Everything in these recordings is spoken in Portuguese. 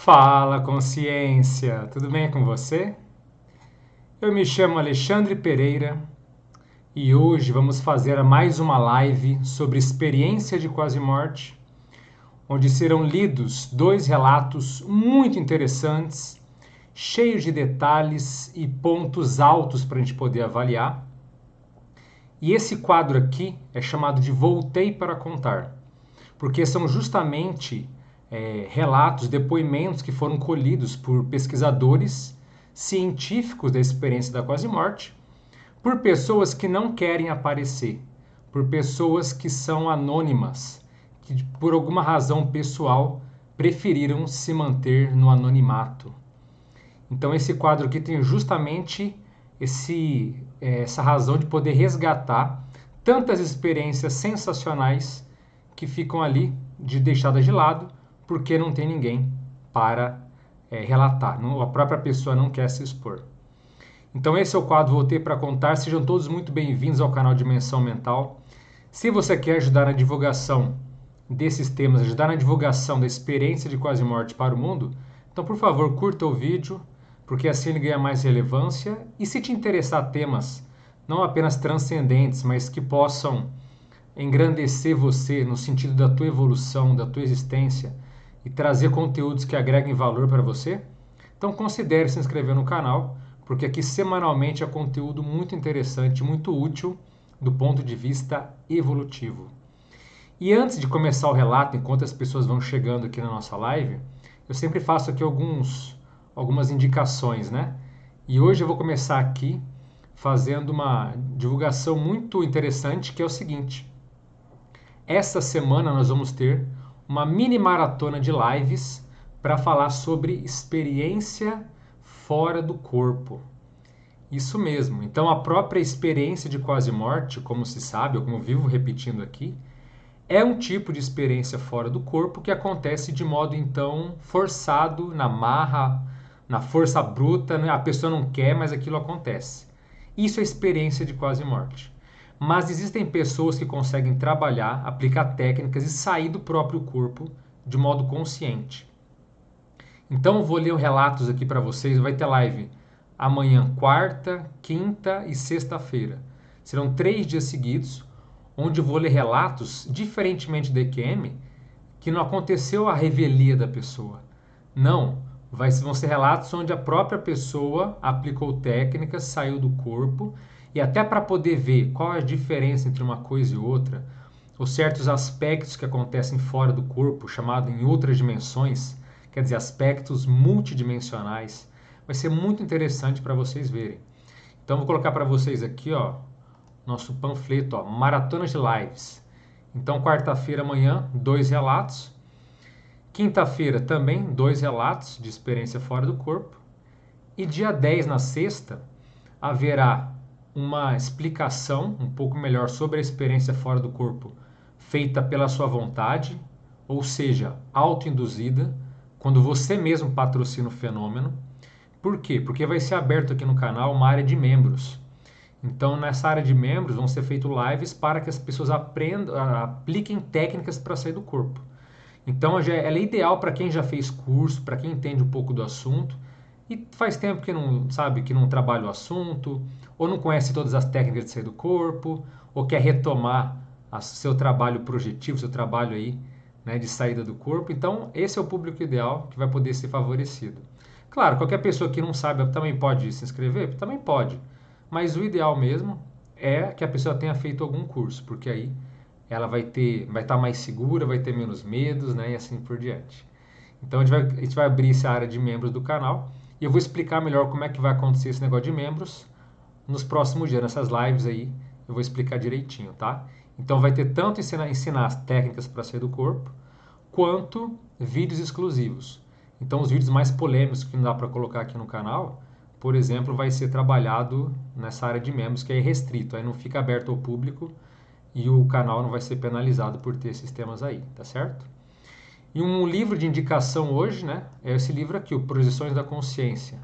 Fala, consciência! Tudo bem com você? Eu me chamo Alexandre Pereira e hoje vamos fazer mais uma live sobre experiência de quase morte, onde serão lidos dois relatos muito interessantes, cheios de detalhes e pontos altos para a gente poder avaliar. E esse quadro aqui é chamado de Voltei para Contar, porque são justamente relatos, depoimentos que foram colhidos por pesquisadores científicos da experiência da quase morte, por pessoas que não querem aparecer, por pessoas que são anônimas, que por alguma razão pessoal preferiram se manter no anonimato. Então esse quadro aqui tem justamente essa razão de poder resgatar tantas experiências sensacionais que ficam ali deixadas de lado porque não tem ninguém para relatar. Não, a própria pessoa não quer se expor. Então esse é o quadro Voltei para Contar. Sejam todos muito bem-vindos ao canal Dimensão Mental. Se você quer ajudar na divulgação desses temas, ajudar na divulgação da experiência de quase morte para o mundo, então por favor curta o vídeo, porque assim ele ganha mais relevância. E se te interessar temas não apenas transcendentes, mas que possam engrandecer você no sentido da tua evolução, da tua existência e trazer conteúdos que agreguem valor para você, então considere se inscrever no canal, porque aqui semanalmente é conteúdo muito interessante, muito útil do ponto de vista evolutivo. E antes de começar o relato, enquanto as pessoas vão chegando aqui na nossa live, eu sempre faço aqui algumas indicações, né? E hoje eu vou começar aqui fazendo uma divulgação muito interessante, que é o seguinte: essa semana nós vamos ter uma mini maratona de lives para falar sobre experiência fora do corpo. Isso mesmo. Então a própria experiência de quase morte, como se sabe, ou como vivo repetindo aqui, é um tipo de experiência fora do corpo que acontece de modo então forçado, na marra, na força bruta, né? A pessoa não quer, mas aquilo acontece. Isso é experiência de quase morte. Mas existem pessoas que conseguem trabalhar, aplicar técnicas e sair do próprio corpo de modo consciente. Então eu vou ler os relatos aqui para vocês. Vai ter live amanhã, quarta, quinta e sexta-feira. Serão 3 dias seguidos, onde eu vou ler relatos, diferentemente da EQM, que não aconteceu a revelia da pessoa. Não, vão ser relatos onde a própria pessoa aplicou técnicas, saiu do corpo, e até para poder ver qual é a diferença entre uma coisa e outra, ou certos aspectos que acontecem fora do corpo, chamado em outras dimensões, quer dizer, aspectos multidimensionais, vai ser muito interessante para vocês verem. Então vou colocar para vocês aqui, ó, nosso panfleto, ó, Maratona de Lives. Então quarta-feira amanhã, 2 relatos. Quinta-feira também, 2 relatos de experiência fora do corpo. E dia 10, na sexta, haverá uma explicação um pouco melhor sobre a experiência fora do corpo, feita pela sua vontade, ou seja, autoinduzida, quando você mesmo patrocina o fenômeno. Por quê? Porque vai ser aberto aqui no canal uma área de membros. Então, nessa área de membros vão ser feitas lives para que as pessoas aprendam, apliquem técnicas para sair do corpo. Então, ela é ideal para quem já fez curso, para quem entende um pouco do assunto e faz tempo que não sabe, que não trabalha o assunto, ou não conhece todas as técnicas de sair do corpo, ou quer retomar seu trabalho projetivo, seu trabalho aí, né, de saída do corpo. Então, esse é o público ideal que vai poder ser favorecido. Claro, qualquer pessoa que não sabe também pode se inscrever? Também pode. Mas o ideal mesmo é que a pessoa tenha feito algum curso, porque aí ela vai estar mais segura, vai ter menos medos, né, e assim por diante. Então a gente vai abrir essa área de membros do canal e eu vou explicar melhor como é que vai acontecer esse negócio de membros nos próximos dias, nessas lives aí, eu vou explicar direitinho, tá? Então vai ter tanto ensinar as técnicas para sair do corpo, quanto vídeos exclusivos. Então os vídeos mais polêmicos que não dá para colocar aqui no canal, por exemplo, vai ser trabalhado nessa área de membros que é restrito, aí não fica aberto ao público e o canal não vai ser penalizado por ter esses temas aí, tá certo? E um livro de indicação hoje, né, é esse livro aqui, o Projeções da Consciência.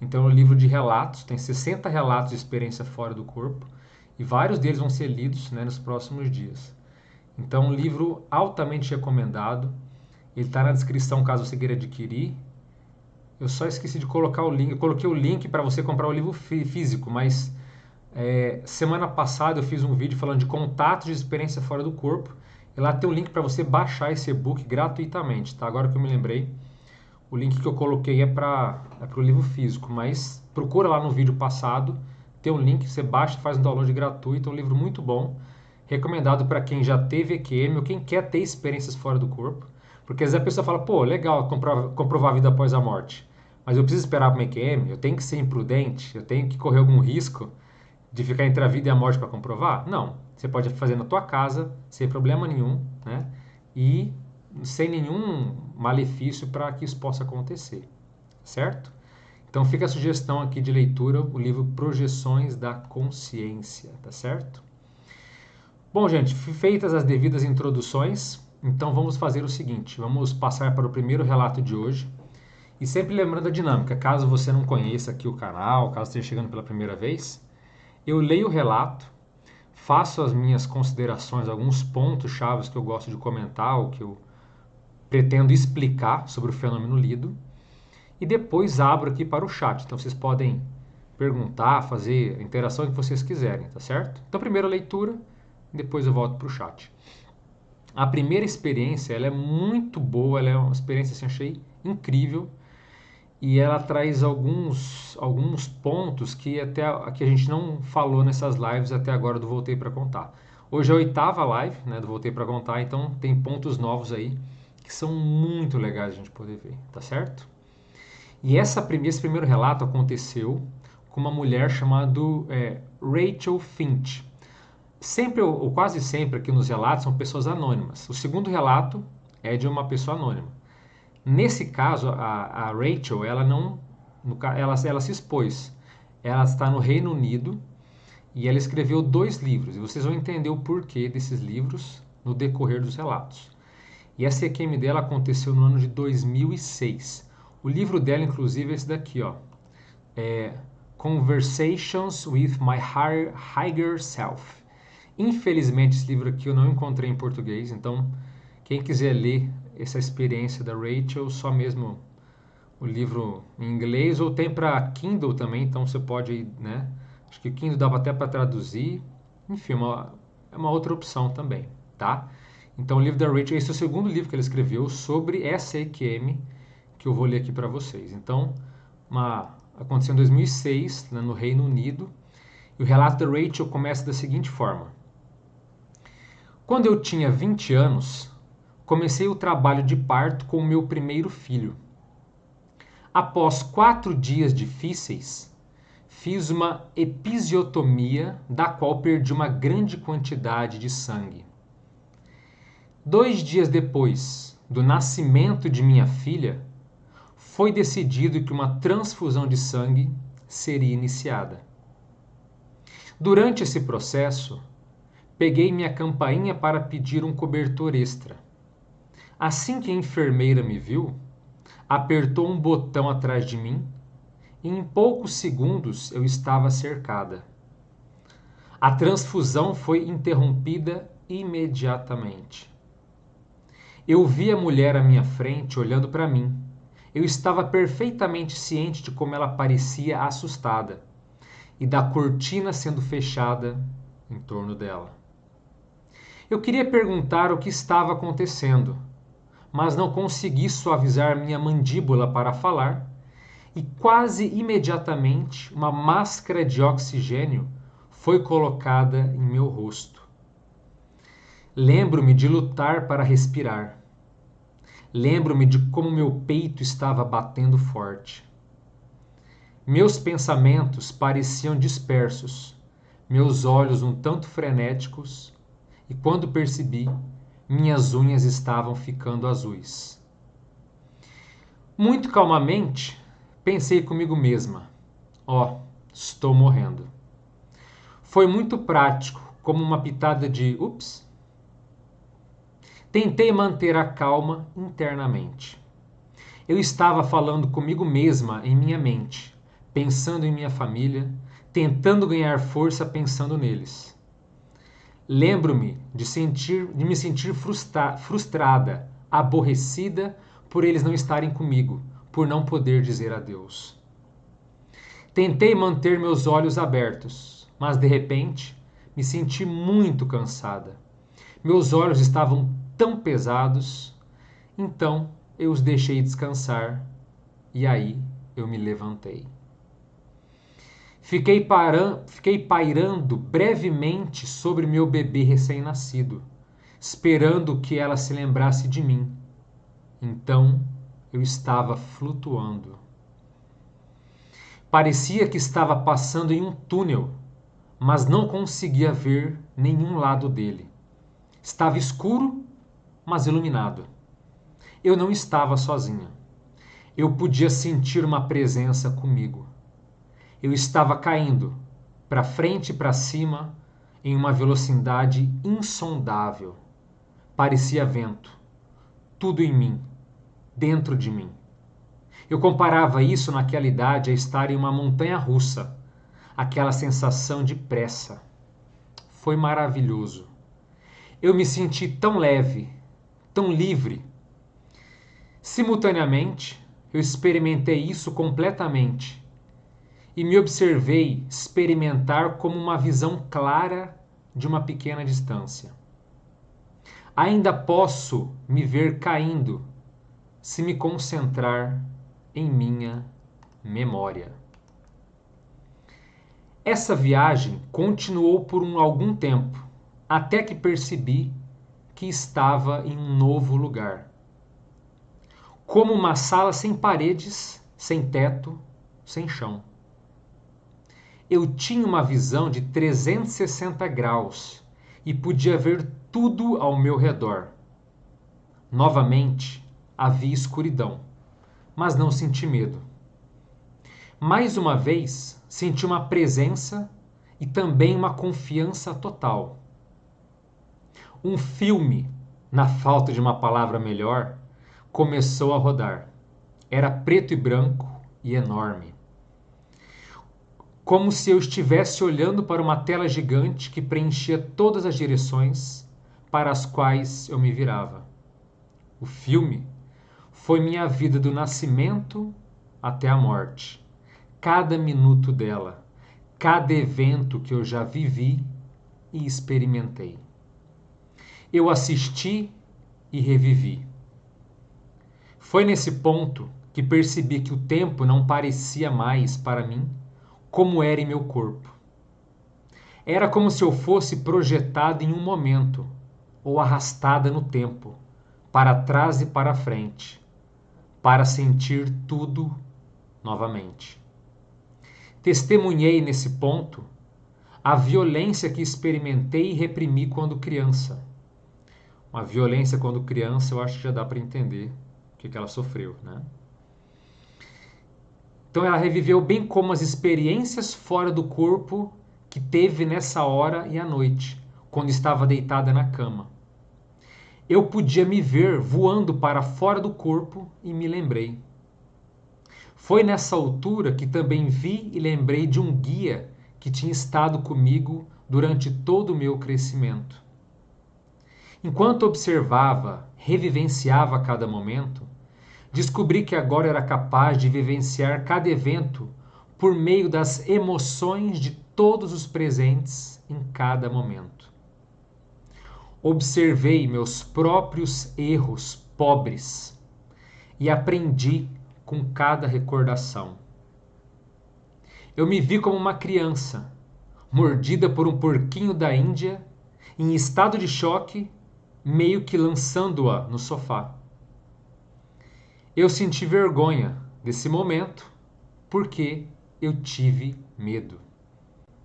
Então é um livro de relatos, tem 60 relatos de experiência fora do corpo e vários deles vão ser lidos, né, nos próximos dias. Então um livro altamente recomendado, ele está na descrição caso você queira adquirir. Eu só esqueci de colocar o link. Eu coloquei o link para você comprar o livro físico, mas semana passada eu fiz um vídeo falando de contatos de experiência fora do corpo. E lá tem o link para você baixar esse e-book gratuitamente, tá? Agora que eu me lembrei, o link que eu coloquei é para o livro físico, mas procura lá no vídeo passado, tem um link, você baixa, faz um download gratuito, é um livro muito bom, recomendado para quem já teve EQM ou quem quer ter experiências fora do corpo, porque às vezes a pessoa fala, pô, legal comprovar a vida após a morte, mas eu preciso esperar para uma EQM, eu tenho que ser imprudente, eu tenho que correr algum risco de ficar entre a vida e a morte para comprovar? Não, você pode fazer na tua casa, sem problema nenhum, né? E sem nenhum malefício para que isso possa acontecer, certo? Então fica a sugestão aqui de leitura, o livro Projeções da Consciência, tá certo? Bom, gente, feitas as devidas introduções, então vamos fazer o seguinte, vamos passar para o primeiro relato de hoje, e sempre lembrando a dinâmica, caso você não conheça aqui o canal, caso esteja chegando pela primeira vez, eu leio o relato, faço as minhas considerações, alguns pontos chaves que eu gosto de comentar, ou que eu pretendo explicar sobre o fenômeno lido, e depois abro aqui para o chat. Então vocês podem perguntar, fazer a interação que vocês quiserem, tá certo? Então primeiro a leitura, depois eu volto para o chat. A primeira experiência, ela é muito boa, ela é uma experiência assim, achei incrível, e ela traz alguns pontos que que a gente não falou nessas lives até agora do Voltei para Contar. Hoje é a 8ª live, né, do Voltei para Contar, então tem pontos novos aí que são muito legais a gente poder ver, tá certo? E esse primeiro relato aconteceu com uma mulher chamada Rachel Finch. Sempre, ou quase sempre aqui nos relatos, são pessoas anônimas. O segundo relato é de uma pessoa anônima. Nesse caso, a Rachel, ela se expôs. Ela está no Reino Unido e ela escreveu 2 livros. E vocês vão entender o porquê desses livros no decorrer dos relatos. E essa EQM dela aconteceu no ano de 2006. O livro dela, inclusive, é esse daqui, ó. Conversations with My Higher Self. Infelizmente, esse livro aqui eu não encontrei em português, então quem quiser ler essa experiência da Rachel, só mesmo o livro em inglês, ou tem para Kindle também, então você pode, né? Acho que o Kindle dava até para traduzir. Enfim, é uma outra opção também, tá? Então o livro da Rachel, esse é o segundo livro que ela escreveu sobre essa EQM que eu vou ler aqui para vocês. Então, aconteceu em 2006, né, no Reino Unido, e o relato da Rachel começa da seguinte forma. Quando eu tinha 20 anos, comecei o trabalho de parto com o meu primeiro filho. Após 4 dias difíceis, fiz uma episiotomia da qual perdi uma grande quantidade de sangue. 2 dias depois do nascimento de minha filha, foi decidido que uma transfusão de sangue seria iniciada. Durante esse processo, peguei minha campainha para pedir um cobertor extra. Assim que a enfermeira me viu, apertou um botão atrás de mim e em poucos segundos eu estava cercada. A transfusão foi interrompida imediatamente. Eu vi a mulher à minha frente olhando para mim. Eu estava perfeitamente ciente de como ela parecia assustada e da cortina sendo fechada em torno dela. Eu queria perguntar o que estava acontecendo, mas não consegui suavizar minha mandíbula para falar, e quase imediatamente uma máscara de oxigênio foi colocada em meu rosto. Lembro-me de lutar para respirar. Lembro-me de como meu peito estava batendo forte. Meus pensamentos pareciam dispersos, meus olhos um tanto frenéticos, e quando percebi, minhas unhas estavam ficando azuis. Muito calmamente, pensei comigo mesma: ó, estou morrendo. Foi muito prático, como uma pitada de ups. Tentei manter a calma internamente. Eu estava falando comigo mesma em minha mente, pensando em minha família, tentando ganhar força pensando neles. Lembro-me de me sentir frustrada, aborrecida por eles não estarem comigo, por não poder dizer adeus. Tentei manter meus olhos abertos, mas de repente me senti muito cansada. Meus olhos estavam tão pesados, então eu os deixei descansar e aí eu me levantei. Fiquei pairando brevemente sobre meu bebê recém-nascido, esperando que ela se lembrasse de mim. Então eu estava flutuando. Parecia que estava passando em um túnel, mas não conseguia ver nenhum lado dele. Estava escuro, mas iluminado. Eu não estava sozinha. Eu podia sentir uma presença comigo. Eu estava caindo, para frente e para cima, em uma velocidade insondável. Parecia vento. Tudo em mim, dentro de mim. Eu comparava isso naquela idade a estar em uma montanha russa, aquela sensação de pressa. Foi maravilhoso. Eu me senti tão leve, tão livre. Simultaneamente, eu experimentei isso completamente e me observei experimentar como uma visão clara de uma pequena distância. Ainda posso me ver caindo se me concentrar em minha memória. Essa viagem continuou por algum tempo, até que percebi que estava em um novo lugar. Como uma sala sem paredes, sem teto, sem chão. Eu tinha uma visão de 360 graus e podia ver tudo ao meu redor. Novamente, havia escuridão, mas não senti medo. Mais uma vez, senti uma presença e também uma confiança total. Um filme, na falta de uma palavra melhor, começou a rodar. Era preto e branco e enorme. Como se eu estivesse olhando para uma tela gigante que preenchia todas as direções para as quais eu me virava. O filme foi minha vida do nascimento até a morte. Cada minuto dela, cada evento que eu já vivi e experimentei. Eu assisti e revivi. Foi nesse ponto que percebi que o tempo não parecia mais para mim como era em meu corpo. Era como se eu fosse projetada em um momento, ou arrastada no tempo, para trás e para frente, para sentir tudo novamente. Testemunhei nesse ponto a violência que experimentei e reprimi quando criança. Uma violência quando criança, eu acho que já dá para entender o que ela sofreu, né? Então ela reviveu bem como as experiências fora do corpo que teve nessa hora e à noite, quando estava deitada na cama. Eu podia me ver voando para fora do corpo e me lembrei. Foi nessa altura que também vi e lembrei de um guia que tinha estado comigo durante todo o meu crescimento. Enquanto observava, revivenciava cada momento, descobri que agora era capaz de vivenciar cada evento por meio das emoções de todos os presentes em cada momento. Observei meus próprios erros pobres e aprendi com cada recordação. Eu me vi como uma criança, mordida por um porquinho da Índia, em estado de choque, meio que lançando-a no sofá. Eu senti vergonha desse momento porque eu tive medo.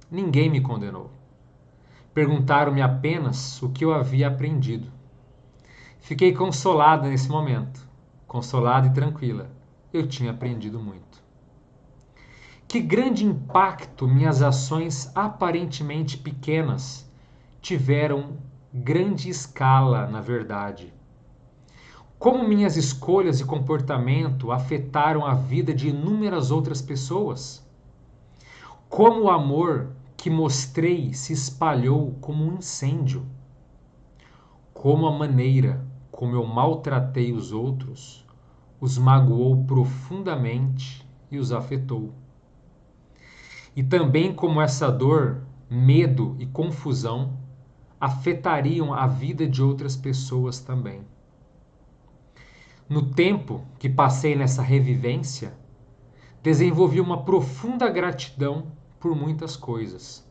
Ninguém me condenou. Perguntaram-me apenas o que eu havia aprendido. Fiquei consolada nesse momento, consolada e tranquila. Eu tinha aprendido muito. Que grande impacto minhas ações aparentemente pequenas tiveram grande escala, na verdade. Como minhas escolhas e comportamento afetaram a vida de inúmeras outras pessoas? Como o amor que mostrei se espalhou como um incêndio? Como a maneira como eu maltratei os outros os magoou profundamente e os afetou. E também como essa dor, medo e confusão afetariam a vida de outras pessoas também. No tempo que passei nessa revivência, desenvolvi uma profunda gratidão por muitas coisas.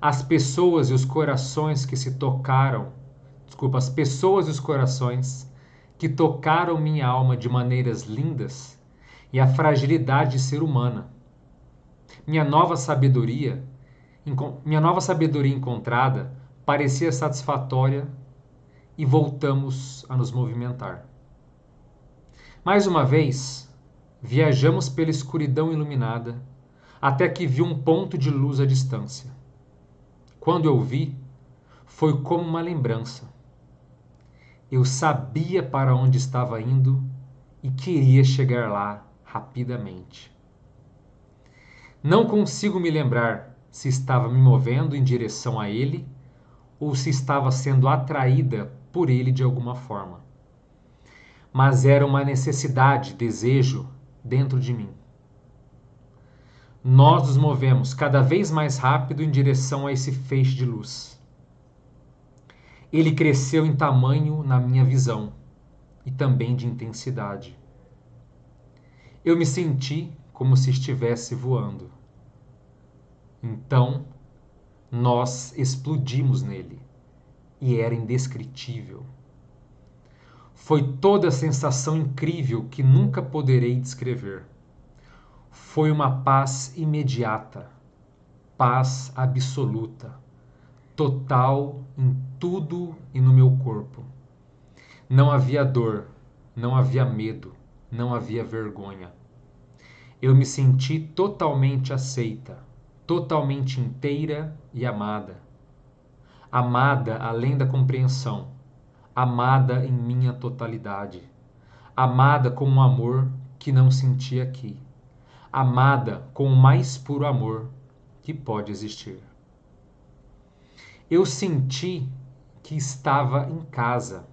As pessoas e os corações que se tocaram, as pessoas e os corações que tocaram minha alma de maneiras lindas e a fragilidade de ser humana. Minha nova sabedoria encontrada parecia satisfatória e voltamos a nos movimentar. Mais uma vez, viajamos pela escuridão iluminada até que vi um ponto de luz à distância. Quando eu vi, foi como uma lembrança. Eu sabia para onde estava indo e queria chegar lá rapidamente. Não consigo me lembrar se estava me movendo em direção a ele ou se estava sendo atraída por ele de alguma forma. Mas era uma necessidade, desejo dentro de mim. Nós nos movemos cada vez mais rápido em direção a esse feixe de luz. Ele cresceu em tamanho na minha visão e também de intensidade. Eu me senti como se estivesse voando. Então, nós explodimos nele e era indescritível. Foi toda a sensação incrível que nunca poderei descrever. Foi uma paz imediata, paz absoluta, total em tudo e no meu corpo. Não havia dor, não havia medo, não havia vergonha. Eu me senti totalmente aceita, totalmente inteira e amada. Amada além da compreensão, amada em minha totalidade, amada com um amor que não senti aqui, amada com o mais puro amor que pode existir. Eu senti que estava em casa.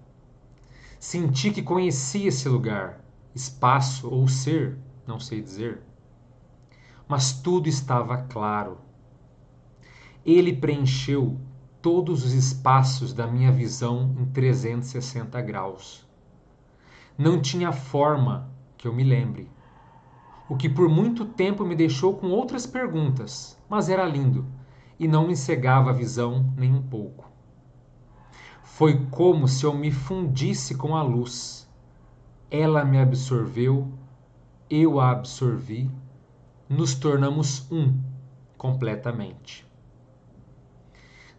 Senti que conhecia esse lugar, espaço ou ser, não sei dizer. Mas tudo estava claro. Ele preencheu todos os espaços da minha visão em 360 graus. Não tinha forma que eu me lembre. O que por muito tempo me deixou com outras perguntas, mas era lindo e não me cegava a visão nem um pouco. Foi como se eu me fundisse com a luz. Ela me absorveu, eu a absorvi, nos tornamos um completamente.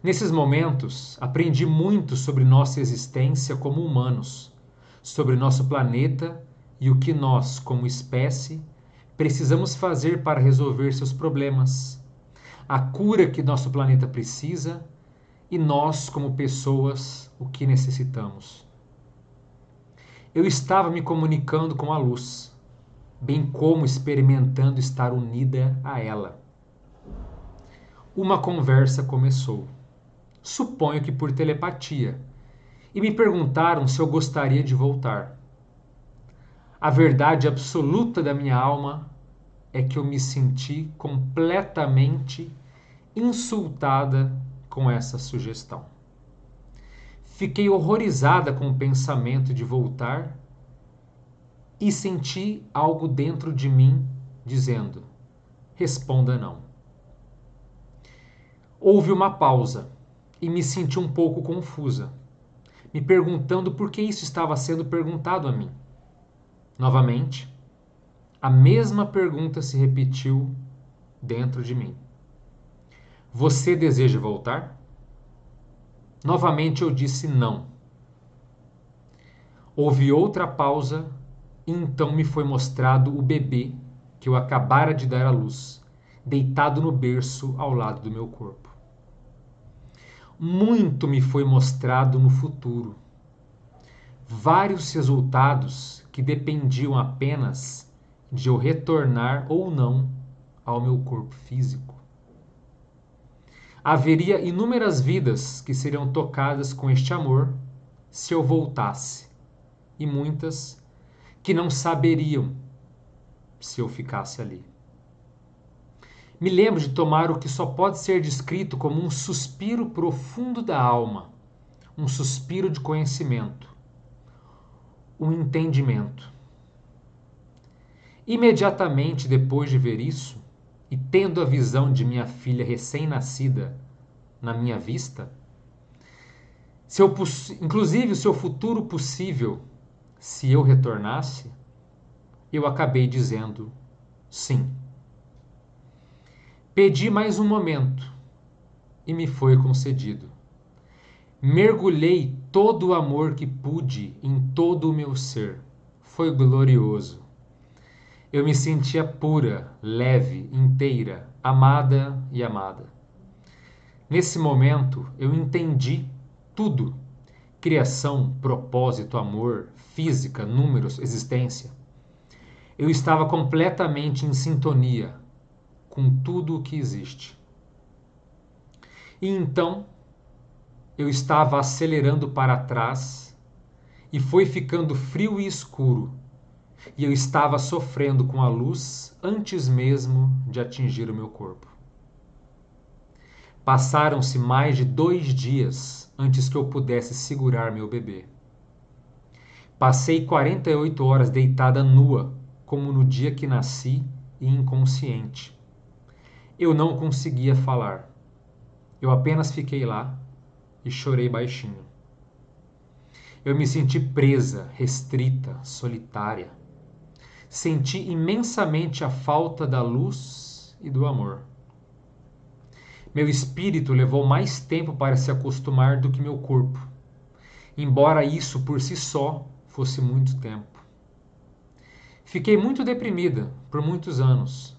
Nesses momentos, aprendi muito sobre nossa existência como humanos, sobre nosso planeta e o que nós, como espécie, precisamos fazer para resolver seus problemas, a cura que nosso planeta precisa e nós, como pessoas, o que necessitamos. Eu estava me comunicando com a luz, bem como experimentando estar unida a ela. Uma conversa começou, suponho que por telepatia, e me perguntaram se eu gostaria de voltar. A verdade absoluta da minha alma é que eu me senti completamente insultada com essa sugestão. Fiquei horrorizada com o pensamento de voltar e senti algo dentro de mim dizendo: responda não. Houve uma pausa e me senti um pouco confusa, me perguntando por que isso estava sendo perguntado a mim. Novamente, a mesma pergunta se repetiu dentro de mim. Você deseja voltar? Novamente eu disse não. Houve outra pausa e então me foi mostrado o bebê que eu acabara de dar à luz, deitado no berço ao lado do meu corpo. Muito me foi mostrado no futuro. Vários resultados que dependiam apenas de eu retornar ou não ao meu corpo físico. Haveria inúmeras vidas que seriam tocadas com este amor se eu voltasse, e muitas que não saberiam se eu ficasse ali. Me lembro de tomar o que só pode ser descrito como um suspiro profundo da alma, um suspiro de conhecimento, um entendimento. Imediatamente depois de ver isso, e tendo a visão de minha filha recém-nascida na minha vista, inclusive o seu futuro possível, se eu retornasse, eu acabei dizendo sim. Pedi mais um momento e me foi concedido. Mergulhei todo o amor que pude em todo o meu ser. Foi glorioso. Eu me sentia pura, leve, inteira, amada e amada. Nesse momento, eu entendi tudo: criação, propósito, amor, física, números, existência. Eu estava completamente em sintonia com tudo o que existe. E então, eu estava acelerando para trás e foi ficando frio e escuro, e eu estava sofrendo com a luz antes mesmo de atingir o meu corpo. Passaram-se mais de 2 dias antes que eu pudesse segurar meu bebê. Passei 48 horas deitada nua, como no dia que nasci, e inconsciente. Eu não conseguia falar. Eu apenas fiquei lá e chorei baixinho. Eu me senti presa, restrita, solitária. Senti imensamente a falta da luz e do amor. Meu espírito levou mais tempo para se acostumar do que meu corpo, embora isso por si só fosse muito tempo. Fiquei muito deprimida por muitos anos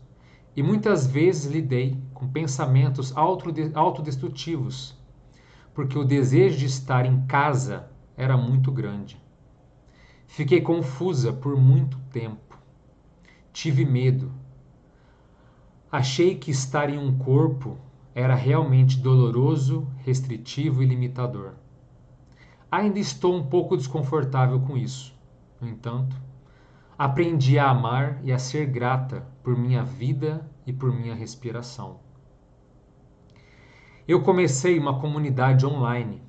e muitas vezes lidei com pensamentos autodestrutivos, porque o desejo de estar em casa era muito grande. Fiquei confusa por muito tempo. Tive medo. Achei que estar em um corpo era realmente doloroso, restritivo e limitador. Ainda estou um pouco desconfortável com isso. No entanto, aprendi a amar e a ser grata por minha vida e por minha respiração. Eu comecei uma comunidade online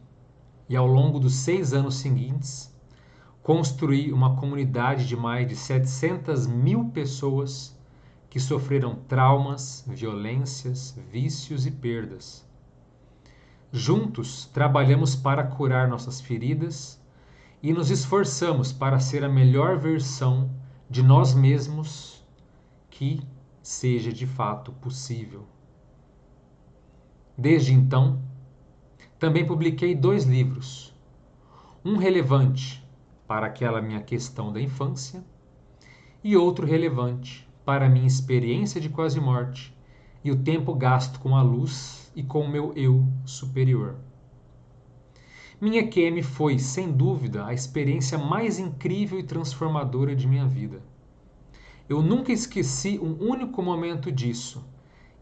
e, ao longo dos 6 anos seguintes, construí uma comunidade de mais de 700 mil pessoas que sofreram traumas, violências, vícios e perdas. Juntos, trabalhamos para curar nossas feridas e nos esforçamos para ser a melhor versão de nós mesmos que seja de fato possível. Desde então, também publiquei 2 livros, um relevante para aquela minha questão da infância e outro relevante para a minha experiência de quase morte e o tempo gasto com a luz e com o meu eu superior. Minha QM foi, sem dúvida, a experiência mais incrível e transformadora de minha vida. Eu nunca esqueci um único momento disso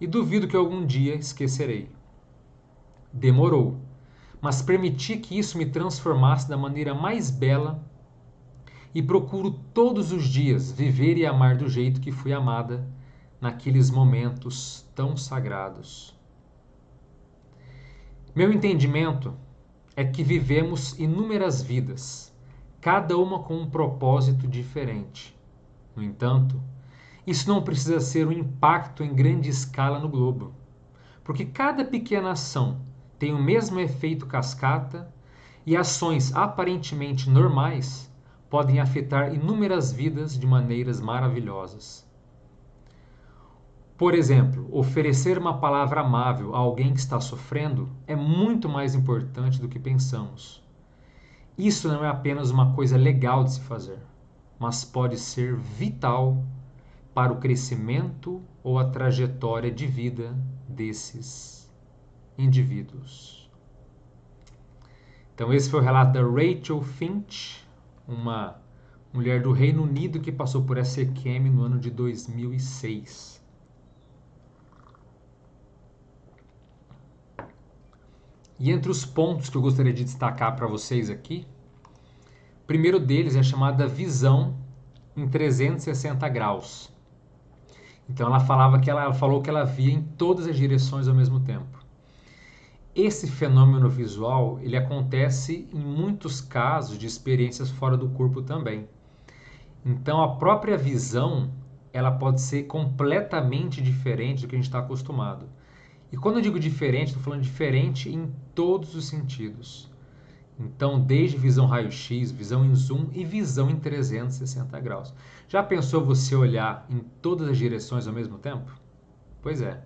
e duvido que algum dia esquecerei. Demorou, mas permiti que isso me transformasse da maneira mais bela e procuro todos os dias viver e amar do jeito que fui amada naqueles momentos tão sagrados. Meu entendimento é que vivemos inúmeras vidas, cada uma com um propósito diferente. No entanto, isso não precisa ser um impacto em grande escala no globo, porque cada pequena ação tem o mesmo efeito cascata e ações aparentemente normais podem afetar inúmeras vidas de maneiras maravilhosas. Por exemplo, oferecer uma palavra amável a alguém que está sofrendo é muito mais importante do que pensamos. Isso não é apenas uma coisa legal de se fazer, mas pode ser vital para o crescimento ou a trajetória de vida desses indivíduos. Então, esse foi o relato da Rachel Finch, uma mulher do Reino Unido que passou por essa EQM no ano de 2006. E entre os pontos que eu gostaria de destacar para vocês aqui, o primeiro deles é a chamada visão em 360 graus. Então ela falou que ela via em todas as direções ao mesmo tempo. Esse fenômeno visual, ele acontece em muitos casos de experiências fora do corpo também. Então a própria visão, ela pode ser completamente diferente do que a gente está acostumado. E quando eu digo diferente, estou falando diferente em todos os sentidos. Então, desde visão raio-x, visão em zoom e visão em 360 graus. Já pensou você olhar em todas as direções ao mesmo tempo? Pois é.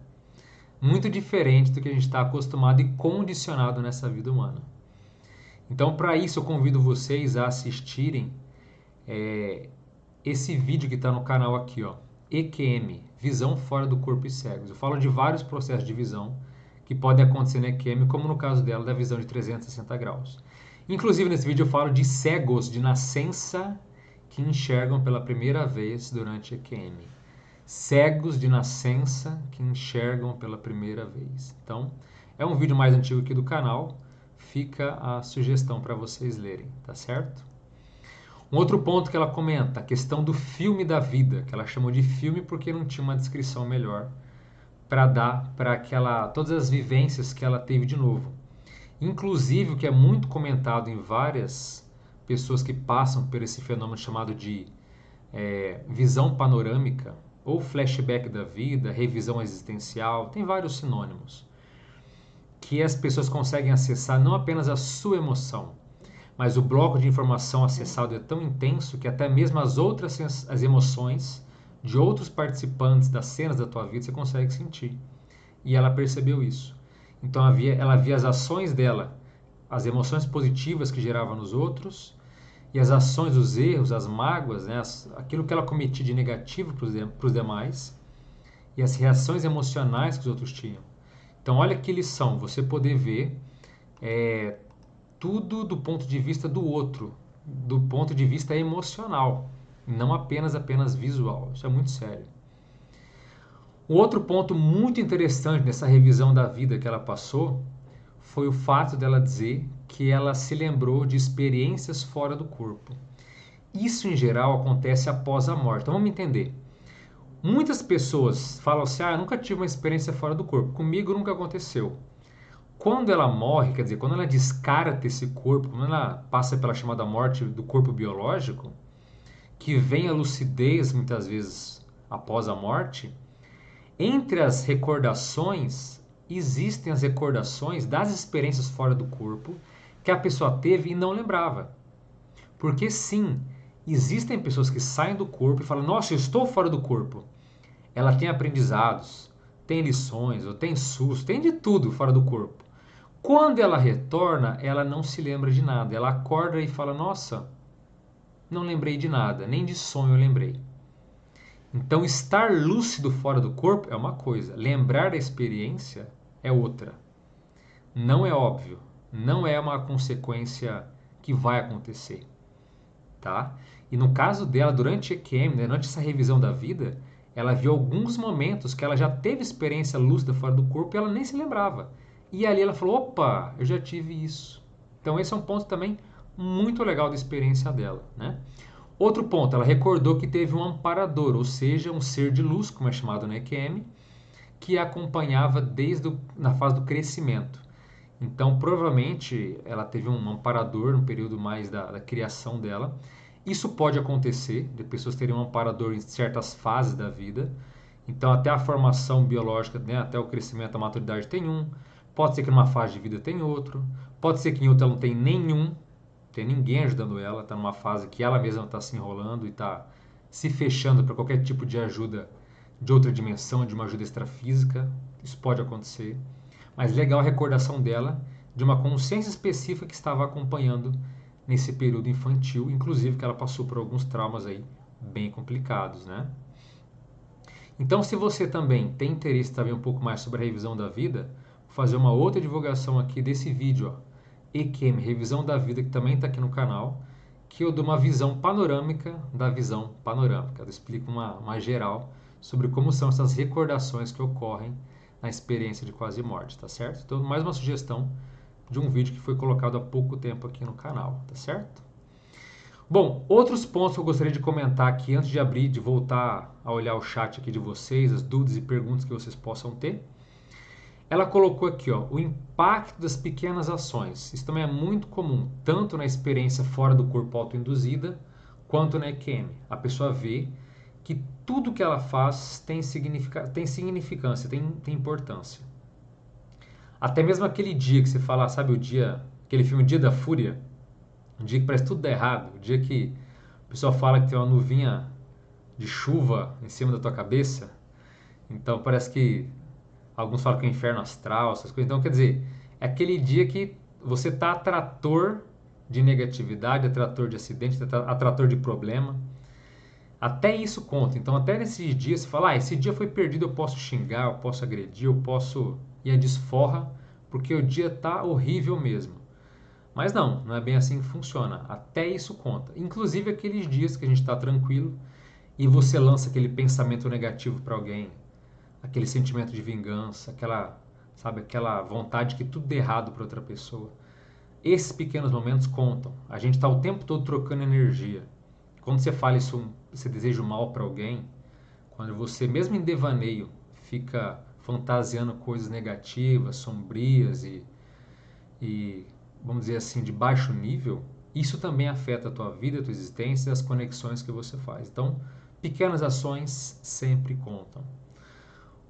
Muito diferente do que a gente está acostumado e condicionado nessa vida humana. Então, para isso, eu convido vocês a assistirem esse vídeo que está no canal aqui, ó, EQM, Visão Fora do Corpo e Cegos. Eu falo de vários processos de visão que podem acontecer na EQM, como no caso dela, da visão de 360 graus. Inclusive, nesse vídeo eu falo de cegos de nascença que enxergam pela primeira vez durante a EQM. Cegos de nascença que enxergam pela primeira vez. Então, é um vídeo mais antigo aqui do canal, fica a sugestão para vocês lerem, tá certo? Um outro ponto que ela comenta, a questão do filme da vida, que ela chamou de filme porque não tinha uma descrição melhor para dar para todas as vivências que ela teve de novo. Inclusive, o que é muito comentado em várias pessoas que passam por esse fenômeno chamado de visão panorâmica, ou flashback da vida, revisão existencial, tem vários sinônimos, que as pessoas conseguem acessar não apenas a sua emoção, mas o bloco de informação acessado é tão intenso que até mesmo as emoções de outros participantes das cenas da tua vida você consegue sentir. E ela percebeu isso. Então ela via as ações dela, as emoções positivas que gerava nos outros, e as ações, os erros, as mágoas, né, aquilo que ela cometia de negativo para os demais, e as reações emocionais que os outros tinham. Então olha que lição, você poder ver tudo do ponto de vista do outro, do ponto de vista emocional, não apenas visual. Isso é muito sério. Um outro ponto muito interessante nessa revisão da vida que ela passou foi o fato dela dizer que ela se lembrou de experiências fora do corpo. Isso, em geral, acontece após a morte. Então, vamos entender. Muitas pessoas falam assim, eu nunca tive uma experiência fora do corpo. Comigo nunca aconteceu. Quando ela morre, quer dizer, quando ela descarta esse corpo, quando ela passa pela chamada morte do corpo biológico, que vem a lucidez muitas vezes após a morte, entre as recordações, existem as recordações das experiências fora do corpo que a pessoa teve e não lembrava. Porque sim, existem pessoas que saem do corpo e falam, nossa, eu estou fora do corpo. Ela tem aprendizados, tem lições, ou tem susto, tem de tudo fora do corpo. Quando ela retorna, ela não se lembra de nada. Ela acorda e fala, nossa, não lembrei de nada, nem de sonho eu lembrei. Então, estar lúcido fora do corpo é uma coisa, lembrar da experiência é outra. Não é óbvio, não é uma consequência que vai acontecer, tá? E no caso dela, durante a EQM, durante essa revisão da vida, ela viu alguns momentos que ela já teve experiência lúcida fora do corpo e ela nem se lembrava. E ali ela falou, opa, eu já tive isso. Então esse é um ponto também muito legal da experiência dela, né? Outro ponto, ela recordou que teve um amparador, ou seja, um ser de luz, como é chamado na EQM, que a acompanhava desde na fase do crescimento. Então, provavelmente, ela teve um amparador no período mais da criação dela. Isso pode acontecer, de pessoas terem um amparador em certas fases da vida. Então, até a formação biológica, né, até o crescimento, a maturidade tem um. Pode ser que numa fase de vida tem outro. Pode ser que em outra ela não tem nenhum. Tem ninguém ajudando ela. Está numa fase que ela mesma está se enrolando e está se fechando para qualquer tipo de ajuda de outra dimensão, de uma ajuda extrafísica. Isso pode acontecer. Mas legal a recordação dela de uma consciência específica que estava acompanhando nesse período infantil, inclusive que ela passou por alguns traumas aí bem complicados, né? Então, se você também tem interesse em saber um pouco mais sobre a revisão da vida, vou fazer uma outra divulgação aqui desse vídeo, ó, EQM, Revisão da Vida, que também está aqui no canal, que eu dou uma visão panorâmica da visão panorâmica. Eu explico uma geral sobre como são essas recordações que ocorrem na experiência de quase morte, tá certo? Então, mais uma sugestão de um vídeo que foi colocado há pouco tempo aqui no canal, tá certo? Bom, outros pontos que eu gostaria de comentar aqui antes de abrir, de voltar a olhar o chat aqui de vocês, as dúvidas e perguntas que vocês possam ter. Ela colocou aqui, ó, o impacto das pequenas ações. Isso também é muito comum, tanto na experiência fora do corpo autoinduzida, quanto na EQM. A pessoa vê que tudo que ela faz tem significância, tem importância. Até mesmo aquele dia que você fala, sabe o dia, aquele filme Dia da Fúria, um dia que parece tudo dar errado, o dia que a pessoa fala que tem uma nuvinha de chuva em cima da tua cabeça, então parece que alguns falam que é o inferno astral, essas coisas. Então, quer dizer, é aquele dia que você está atrator de negatividade, atrator de acidente, atrator de problema. Até isso conta. Então, até nesses dias, você fala, esse dia foi perdido, eu posso xingar, eu posso agredir, eu posso ir à desforra, porque o dia tá horrível mesmo. Mas não é bem assim que funciona. Até isso conta. Inclusive aqueles dias que a gente está tranquilo e você lança aquele pensamento negativo para alguém, aquele sentimento de vingança, aquela vontade que tudo dê errado para outra pessoa. Esses pequenos momentos contam. A gente está o tempo todo trocando energia. Quando você fala isso, você deseja o mal para alguém, quando você, mesmo em devaneio, fica fantasiando coisas negativas, sombrias e vamos dizer assim, de baixo nível, isso também afeta a tua vida, a tua existência e as conexões que você faz. Então, pequenas ações sempre contam.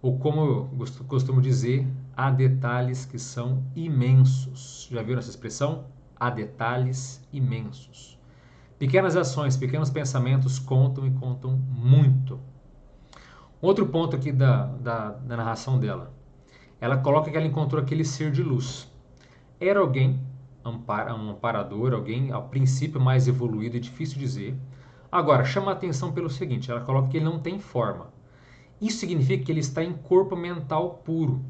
Ou como eu costumo dizer, há detalhes que são imensos. Já viram essa expressão? Há detalhes imensos. Pequenas ações, pequenos pensamentos contam e contam muito. Outro ponto aqui da narração dela. Ela coloca que ela encontrou aquele ser de luz. Era alguém, um amparador, alguém ao princípio mais evoluído, é difícil dizer. Agora, chama a atenção pelo seguinte, ela coloca que ele não tem forma. Isso significa que ele está em corpo mental puro.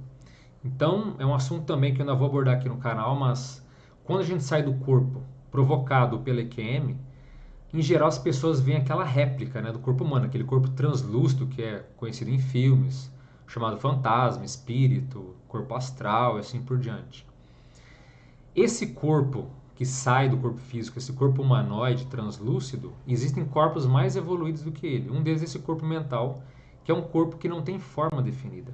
Então, é um assunto também que eu ainda vou abordar aqui no canal, mas quando a gente sai do corpo provocado pela EQM, em geral as pessoas veem aquela réplica, né, do corpo humano, aquele corpo translúcido que é conhecido em filmes, chamado fantasma, espírito, corpo astral e assim por diante. Esse corpo que sai do corpo físico, esse corpo humanoide translúcido, existem corpos mais evoluídos do que ele. Um deles é esse corpo mental, que é um corpo que não tem forma definida.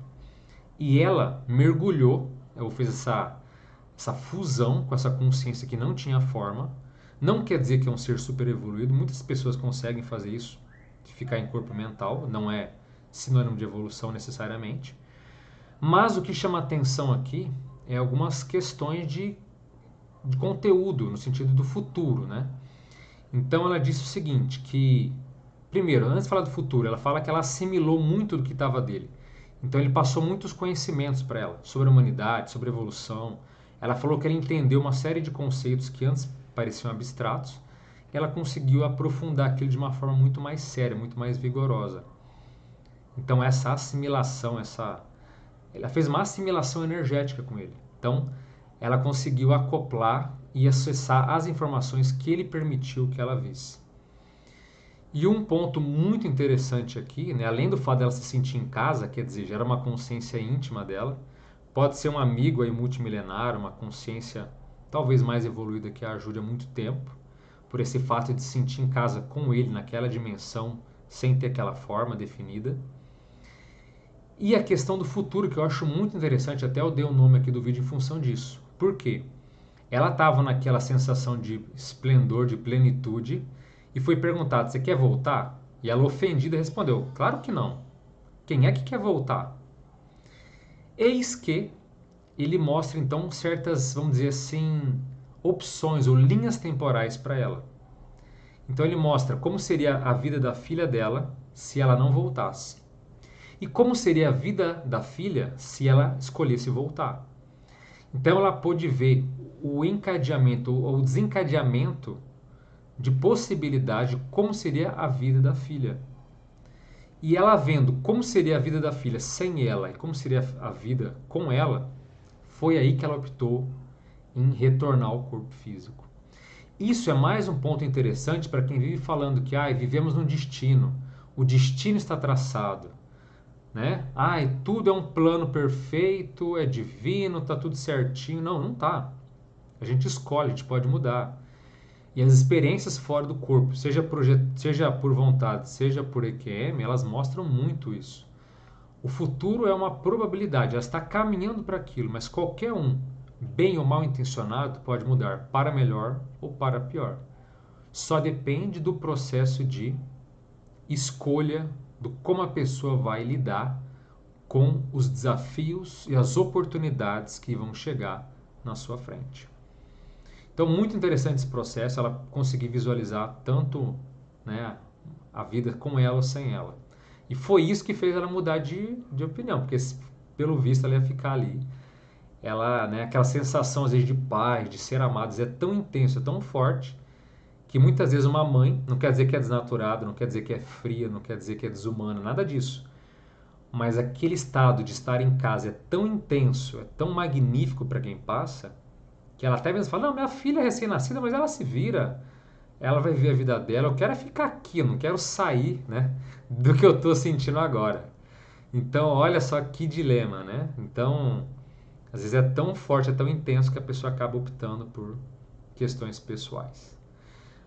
E ela mergulhou, ou fez essa fusão com essa consciência que não tinha forma. Não quer dizer que é um ser super evoluído, muitas pessoas conseguem fazer isso, de ficar em corpo mental, não é sinônimo de evolução necessariamente. Mas o que chama atenção aqui é algumas questões de conteúdo, no sentido do futuro, né? Então ela disse o seguinte, que, primeiro, antes de falar do futuro, ela fala que ela assimilou muito do que estava dele. Então ele passou muitos conhecimentos para ela, sobre a humanidade, sobre a evolução. Ela falou que ela entendeu uma série de conceitos que antes pareciam abstratos, e ela conseguiu aprofundar aquilo de uma forma muito mais séria, muito mais vigorosa. Então essa assimilação, ela fez uma assimilação energética com ele. Então ela conseguiu acoplar e acessar as informações que ele permitiu que ela visse. E um ponto muito interessante aqui, né, além do fato dela se sentir em casa, quer dizer, gera uma consciência íntima dela, pode ser um amigo aí multimilenar, uma consciência talvez mais evoluída que a ajude há muito tempo, por esse fato de se sentir em casa com ele naquela dimensão, sem ter aquela forma definida. E a questão do futuro, que eu acho muito interessante, até eu dei o nome aqui do vídeo em função disso. Por quê? Ela estava naquela sensação de esplendor, de plenitude, e foi perguntado, você quer voltar? E ela, ofendida, respondeu, claro que não. Quem é que quer voltar? Eis que ele mostra, então, certas, vamos dizer assim, opções ou linhas temporais para ela. Então ele mostra como seria a vida da filha dela se ela não voltasse. E como seria a vida da filha se ela escolhesse voltar. Então ela pôde ver o encadeamento ou desencadeamento de possibilidade de como seria a vida da filha. E ela vendo como seria a vida da filha sem ela e como seria a vida com ela, foi aí que ela optou em retornar ao corpo físico. Isso é mais um ponto interessante para quem vive falando que vivemos num destino, o destino está traçado, né? Tudo é um plano perfeito, é divino, tá tudo certinho. Não, não tá. A gente escolhe, a gente pode mudar. E as experiências fora do corpo, seja por vontade, seja por EQM, elas mostram muito isso. O futuro é uma probabilidade, ela está caminhando para aquilo, mas qualquer um, bem ou mal intencionado, pode mudar para melhor ou para pior. Só depende do processo de escolha, do como a pessoa vai lidar com os desafios e as oportunidades que vão chegar na sua frente. Então, muito interessante esse processo, ela conseguir visualizar tanto, né, a vida com ela ou sem ela. E foi isso que fez ela mudar de opinião, porque pelo visto ela ia ficar ali. Ela, né, aquela sensação às vezes de paz, de ser amados é tão intenso, é tão forte, que muitas vezes uma mãe, não quer dizer que é desnaturada, não quer dizer que é fria, não quer dizer que é desumana, nada disso. Mas aquele estado de estar em casa é tão intenso, é tão magnífico para quem passa, que ela até mesmo fala, não, minha filha é recém-nascida, mas ela se vira, ela vai viver a vida dela, eu quero é ficar aqui, eu não quero sair, né, do que eu estou sentindo agora. Então, olha só que dilema, né? Então, às vezes é tão forte, é tão intenso que a pessoa acaba optando por questões pessoais.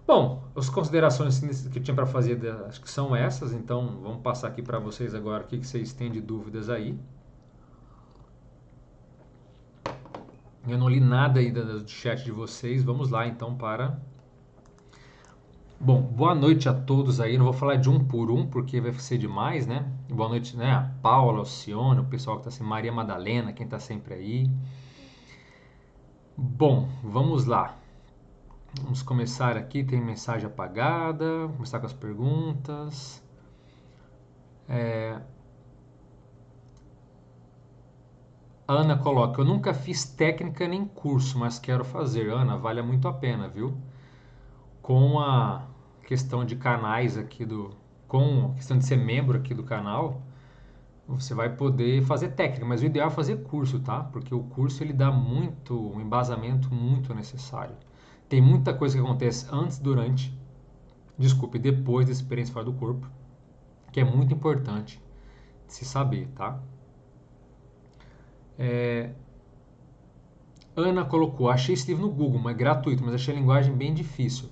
Bom, as considerações que eu tinha para fazer, acho que são essas, então vamos passar aqui para vocês agora o que vocês têm de dúvidas aí. Eu não li nada aí do chat de vocês, vamos lá então para... Bom, boa noite a todos aí, não vou falar de um por um porque vai ser demais, né? Boa noite, né? A Paula, o Cione, o pessoal que está assim, Maria Madalena, quem está sempre aí. Bom, vamos lá. Vamos começar aqui, tem mensagem apagada, vamos começar com as perguntas. A Ana coloca, eu nunca fiz técnica nem curso, mas quero fazer. Ana, vale muito a pena, viu? Com a questão de canais aqui com a questão de ser membro aqui do canal, você vai poder fazer técnica, mas o ideal é fazer curso, tá? Porque o curso ele dá um embasamento muito necessário. Tem muita coisa que acontece antes, durante, desculpe, depois da experiência fora do corpo, que é muito importante de se saber, tá? Ana colocou, achei esse livro no Google, mas é gratuito, mas achei a linguagem bem difícil.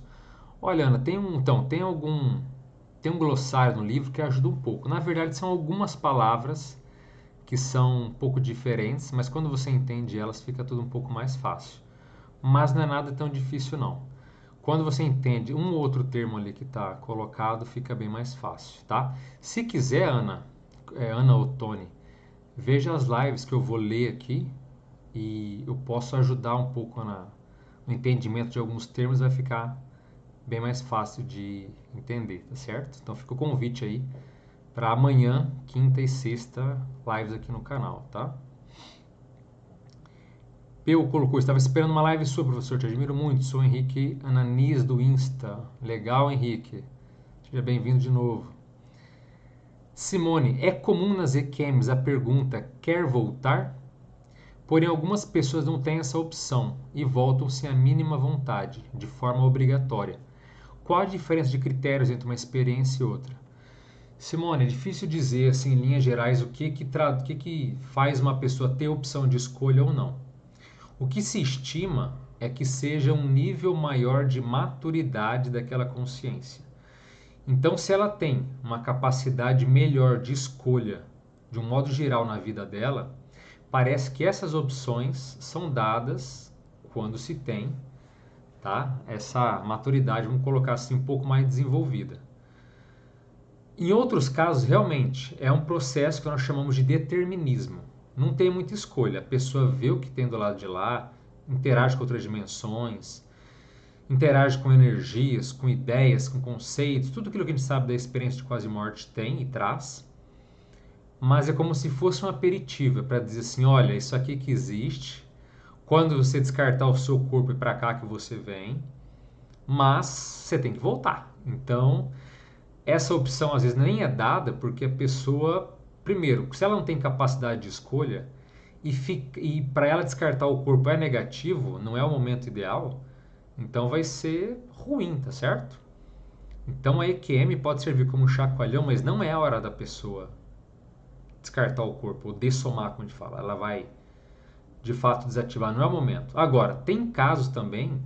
Olha, Ana, tem um glossário no livro que ajuda um pouco. Na verdade, são algumas palavras que são um pouco diferentes, mas quando você entende elas, fica tudo um pouco mais fácil. Mas não é nada tão difícil, não. Quando você entende um ou outro termo ali que está colocado, fica bem mais fácil, tá? Se quiser, Ana, Ana ou Tony, veja as lives que eu vou ler aqui e eu posso ajudar um pouco no entendimento de alguns termos, vai ficar bem mais fácil de entender, tá certo? Então fica o convite aí para amanhã, quinta e sexta, lives aqui no canal, tá? Peu colocou, estava esperando uma live sua, professor, te admiro muito, sou Henrique Ananis do Insta. Legal, Henrique. Seja bem-vindo de novo. Simone, é comum nas EQMs a pergunta quer voltar? Porém, algumas pessoas não têm essa opção e voltam sem a mínima vontade, de forma obrigatória. Qual a diferença de critérios entre uma experiência e outra? Simone, é difícil dizer assim, em linhas gerais o que faz uma pessoa ter opção de escolha ou não. O que se estima é que seja um nível maior de maturidade daquela consciência. Então, se ela tem uma capacidade melhor de escolha, de um modo geral na vida dela, parece que essas opções são dadas quando se tem, tá? Essa maturidade, vamos colocar assim, um pouco mais desenvolvida. Em outros casos, realmente, é um processo que nós chamamos de determinismo. Não tem muita escolha. A pessoa vê o que tem do lado de lá, interage com outras dimensões, interage com energias, com ideias, com conceitos, tudo aquilo que a gente sabe da experiência de quase morte tem e traz. Mas é como se fosse um aperitivo para dizer assim, olha, isso aqui que existe, quando você descartar o seu corpo é para cá que você vem, mas você tem que voltar. Então, essa opção às vezes nem é dada porque a pessoa, primeiro, se ela não tem capacidade de escolha e para ela descartar o corpo é negativo, não é o momento ideal, então vai ser ruim, tá certo? Então a EQM pode servir como chacoalhão, mas não é a hora da pessoa descartar o corpo, ou dessomar, como a gente fala. Ela vai, de fato, desativar, não é o momento. Agora, tem casos também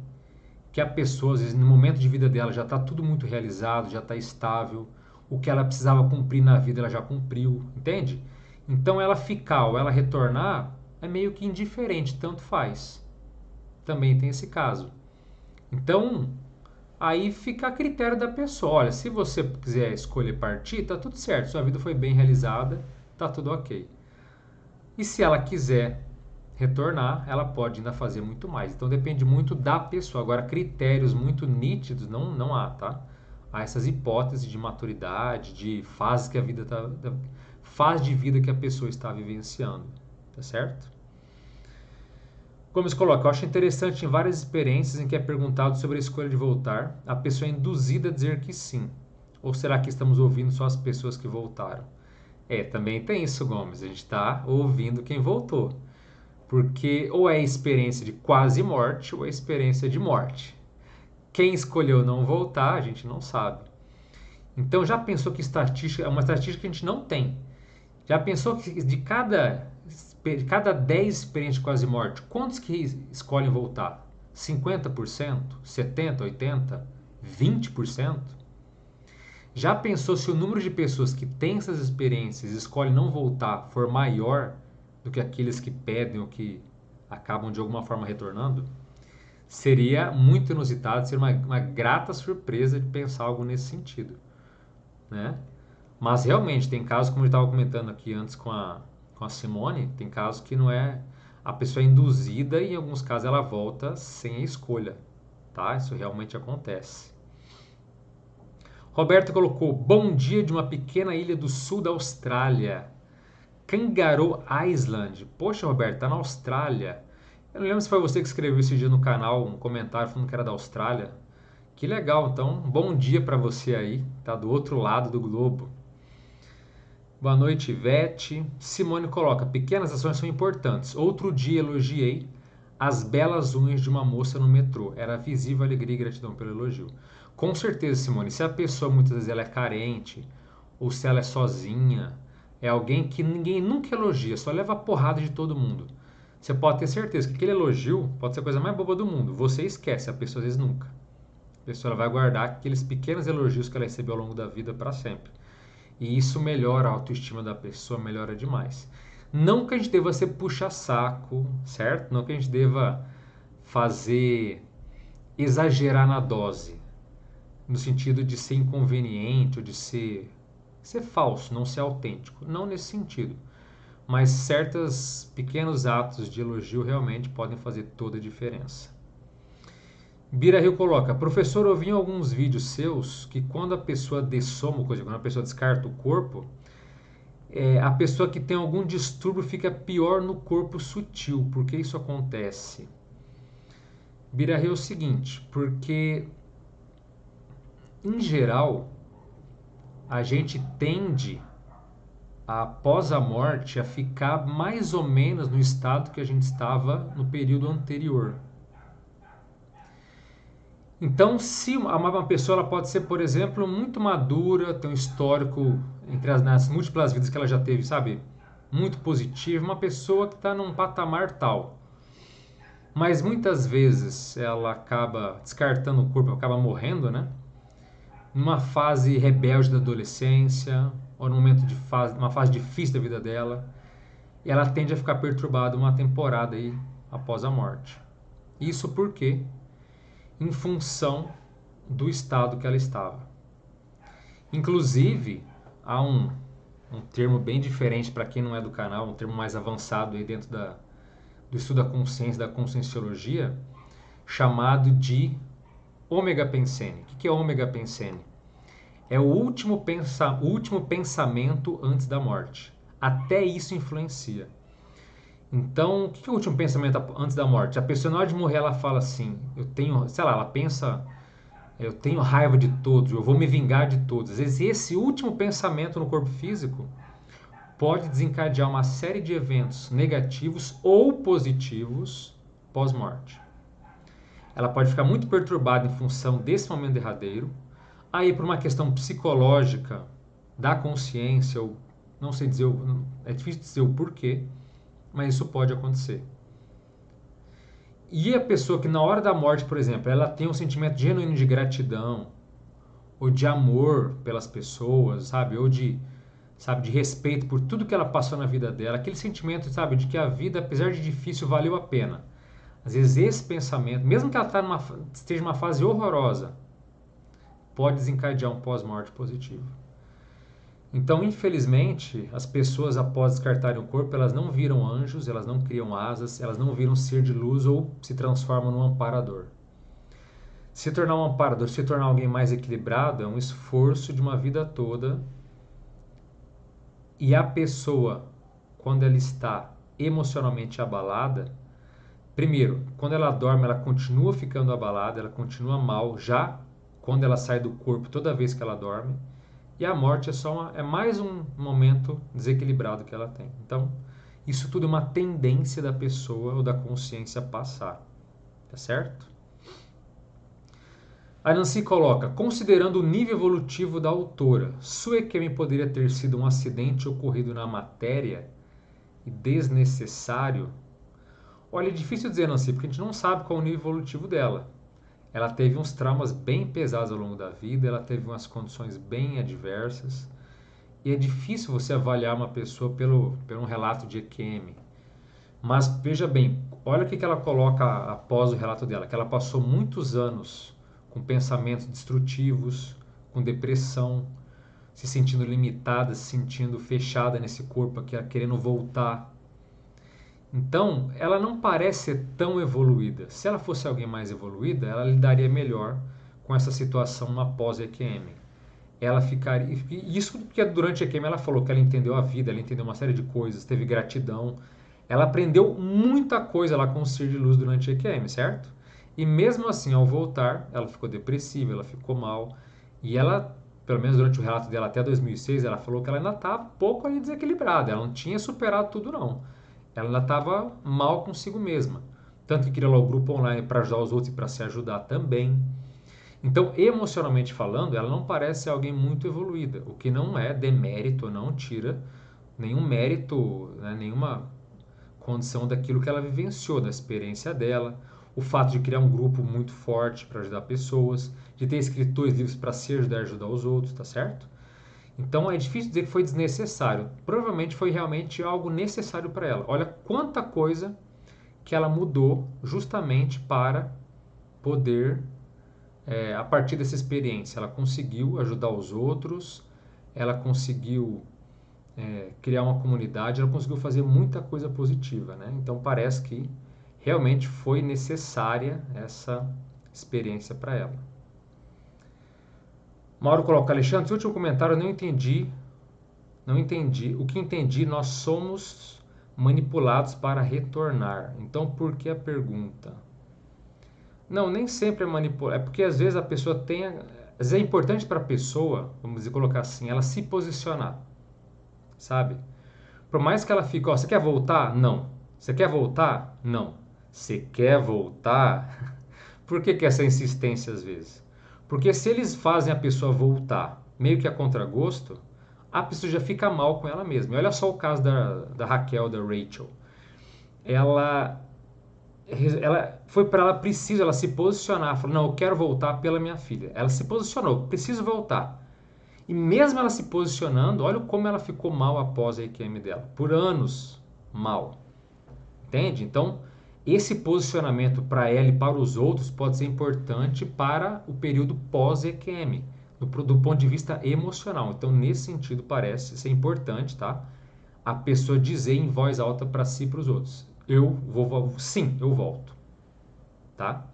que a pessoa, às vezes, no momento de vida dela já está tudo muito realizado, já está estável, o que ela precisava cumprir na vida ela já cumpriu, entende? Então ela ficar ou ela retornar é meio que indiferente, tanto faz. Também tem esse caso. Então, aí fica a critério da pessoa. Olha, se você quiser escolher partir, tá tudo certo, sua vida foi bem realizada, tá tudo ok. E se ela quiser retornar, ela pode ainda fazer muito mais. Então depende muito da pessoa. Agora, critérios muito nítidos não há, tá? Há essas hipóteses de maturidade, de fase que a vida tá, fase de vida que a pessoa está vivenciando, tá certo? Como se coloca, eu acho interessante em várias experiências em que é perguntado sobre a escolha de voltar, a pessoa é induzida a dizer que sim. Ou será que estamos ouvindo só as pessoas que voltaram? Também tem isso, Gomes. A gente está ouvindo quem voltou. Porque ou é a experiência de quase morte ou é a experiência de morte. Quem escolheu não voltar, a gente não sabe. Então já pensou que estatística é uma estatística que a gente não tem. Já pensou que de cada 10 experiências de quase morte, quantos que escolhem voltar? 50%? 70%? 80%? 20%? Já pensou se o número de pessoas que têm essas experiências e escolhem não voltar for maior do que aqueles que pedem ou que acabam de alguma forma retornando? Seria muito inusitado, seria uma grata surpresa de pensar algo nesse sentido, né? Mas realmente tem casos, como eu estava comentando aqui antes com a Simone, tem casos que não é a pessoa é induzida e em alguns casos ela volta sem a escolha, tá? Isso realmente acontece. Roberto colocou: bom dia de uma pequena ilha do sul da Austrália. Kangaroo Island. Poxa, Roberto, tá na Austrália. Eu não lembro se foi você que escreveu esse dia no canal, um comentário falando que era da Austrália. Que legal, então, bom dia para você aí, tá do outro lado do globo. Boa noite, Ivete. Simone coloca: pequenas ações são importantes. Outro dia elogiei as belas unhas de uma moça no metrô. Era visível alegria e gratidão pelo elogio. Com certeza, Simone, se a pessoa muitas vezes ela é carente, ou se ela é sozinha, é alguém que ninguém nunca elogia, só leva a porrada de todo mundo. Você pode ter certeza que aquele elogio pode ser a coisa mais boba do mundo. Você esquece, a pessoa às vezes nunca. A pessoa ela vai guardar aqueles pequenos elogios que ela recebeu ao longo da vida para sempre. E isso melhora a autoestima da pessoa, melhora demais. Não que a gente deva ser puxa-saco, certo? Não que a gente deva exagerar na dose, no sentido de ser inconveniente ou de ser falso, não ser autêntico. Não nesse sentido. Mas certos pequenos atos de elogio realmente podem fazer toda a diferença. Bira Rio coloca: professor, eu vi em alguns vídeos seus que quando a pessoa dessoma, quando a pessoa descarta o corpo, a pessoa que tem algum distúrbio fica pior no corpo sutil. Por que isso acontece? Bira Rio é o seguinte, porque em geral a gente tende após a morte a ficar mais ou menos no estado que a gente estava no período anterior. Então, se uma pessoa ela pode ser, por exemplo, muito madura, ter um histórico nas múltiplas vidas que ela já teve, sabe, muito positivo, uma pessoa que está num patamar tal. Mas muitas vezes ela acaba descartando o corpo, acaba morrendo, né? Numa fase rebelde da adolescência, ou num momento uma fase difícil da vida dela, e ela tende a ficar perturbada uma temporada aí após a morte. Isso porque em função do estado que ela estava. Inclusive, há um termo bem diferente para quem não é do canal, um termo mais avançado aí dentro do estudo da consciência, da conscienciologia, chamado de ômega pensene. O que é ômega pensene? É o último pensamento antes da morte. Até isso influencia. Então, o que é o último pensamento antes da morte? A pessoa, na hora de morrer, ela fala assim, ela pensa, eu tenho raiva de todos, eu vou me vingar de todos. Às vezes, esse último pensamento no corpo físico pode desencadear uma série de eventos negativos ou positivos pós-morte. Ela pode ficar muito perturbada em função desse momento derradeiro. Aí, por uma questão psicológica da consciência, ou não sei dizer, é difícil dizer o porquê, mas isso pode acontecer. E a pessoa que na hora da morte, por exemplo, ela tem um sentimento genuíno de gratidão, ou de amor pelas pessoas, sabe? Ou de respeito por tudo que ela passou na vida dela, aquele sentimento, sabe, de que a vida, apesar de difícil, valeu a pena. Às vezes esse pensamento, mesmo que ela esteja numa fase horrorosa, pode desencadear um pós-morte positivo. Então, infelizmente, as pessoas após descartarem o corpo, elas não viram anjos, elas não criam asas, elas não viram ser de luz ou se transformam num amparador. Se tornar um amparador, se tornar alguém mais equilibrado, é um esforço de uma vida toda. E a pessoa, quando ela está emocionalmente abalada, primeiro, quando ela dorme, ela continua ficando abalada, ela continua mal, já quando ela sai do corpo, toda vez que ela dorme. E a morte é mais um momento desequilibrado que ela tem. Então, isso tudo é uma tendência da pessoa ou da consciência passar. Tá certo? A Nancy coloca, considerando o nível evolutivo da autora, sua EQM poderia ter sido um acidente ocorrido na matéria e desnecessário? Olha, é difícil dizer, Nancy, porque a gente não sabe qual é o nível evolutivo dela. Ela teve uns traumas bem pesados ao longo da vida, ela teve umas condições bem adversas, e é difícil você avaliar uma pessoa pelo um relato de EQM. Mas veja bem, olha o que ela coloca após o relato dela, que ela passou muitos anos com pensamentos destrutivos, com depressão, se sentindo limitada, se sentindo fechada nesse corpo aqui, querendo voltar. Então, ela não parece ser tão evoluída. Se ela fosse alguém mais evoluída, ela lidaria melhor com essa situação após a EQM. Ela ficaria. Isso porque durante a EQM ela falou que ela entendeu a vida, ela entendeu uma série de coisas, teve gratidão. Ela aprendeu muita coisa lá com o ser de luz durante a EQM, certo? E mesmo assim, ao voltar, ela ficou depressiva, ela ficou mal. E ela, pelo menos durante o relato dela até 2006, ela falou que ela ainda estava um pouco ali desequilibrada. Ela não tinha superado tudo, não. Ela ainda estava mal consigo mesma. Tanto que queria lá o grupo online para ajudar os outros e para se ajudar também. Então, emocionalmente falando, ela não parece ser alguém muito evoluída, o que não é demérito, não tira nenhum mérito, né, nenhuma condição daquilo que ela vivenciou, da experiência dela, o fato de criar um grupo muito forte para ajudar pessoas, de ter escrito 2 livros para se ajudar a ajudar os outros, tá certo? Então é difícil dizer que foi desnecessário. Provavelmente foi realmente algo necessário para ela. Olha quanta coisa que ela mudou justamente para poder, a partir dessa experiência, ela conseguiu ajudar os outros, ela conseguiu criar uma comunidade, ela conseguiu fazer muita coisa positiva, né? Então parece que realmente foi necessária essa experiência para ela. Mauro coloca, Alexandre, seu último comentário eu não entendi. Não entendi. O que entendi, nós somos manipulados para retornar. Então, por que a pergunta? Não, nem sempre é manipular. É porque às vezes a pessoa tem. Às vezes é importante para a pessoa, vamos dizer, colocar assim, ela se posicionar. Sabe? Por mais que ela fique, ó, você quer voltar? Não. Você quer voltar? Não. Você quer voltar? Por que essa insistência às vezes? Porque se eles fazem a pessoa voltar meio que a contragosto, a pessoa já fica mal com ela mesma. E olha só o caso da Raquel, da Rachel. Ela foi para ela preciso, ela se posicionar, falou, não, eu quero voltar pela minha filha. Ela se posicionou, preciso voltar. E mesmo ela se posicionando, olha como ela ficou mal após a EQM dela. Por anos, mal. Entende? Então, esse posicionamento para ela e para os outros pode ser importante para o período pós-EQM, do ponto de vista emocional. Então, nesse sentido, parece ser importante, tá? A pessoa dizer em voz alta para si e para os outros. Sim, eu volto. Tá?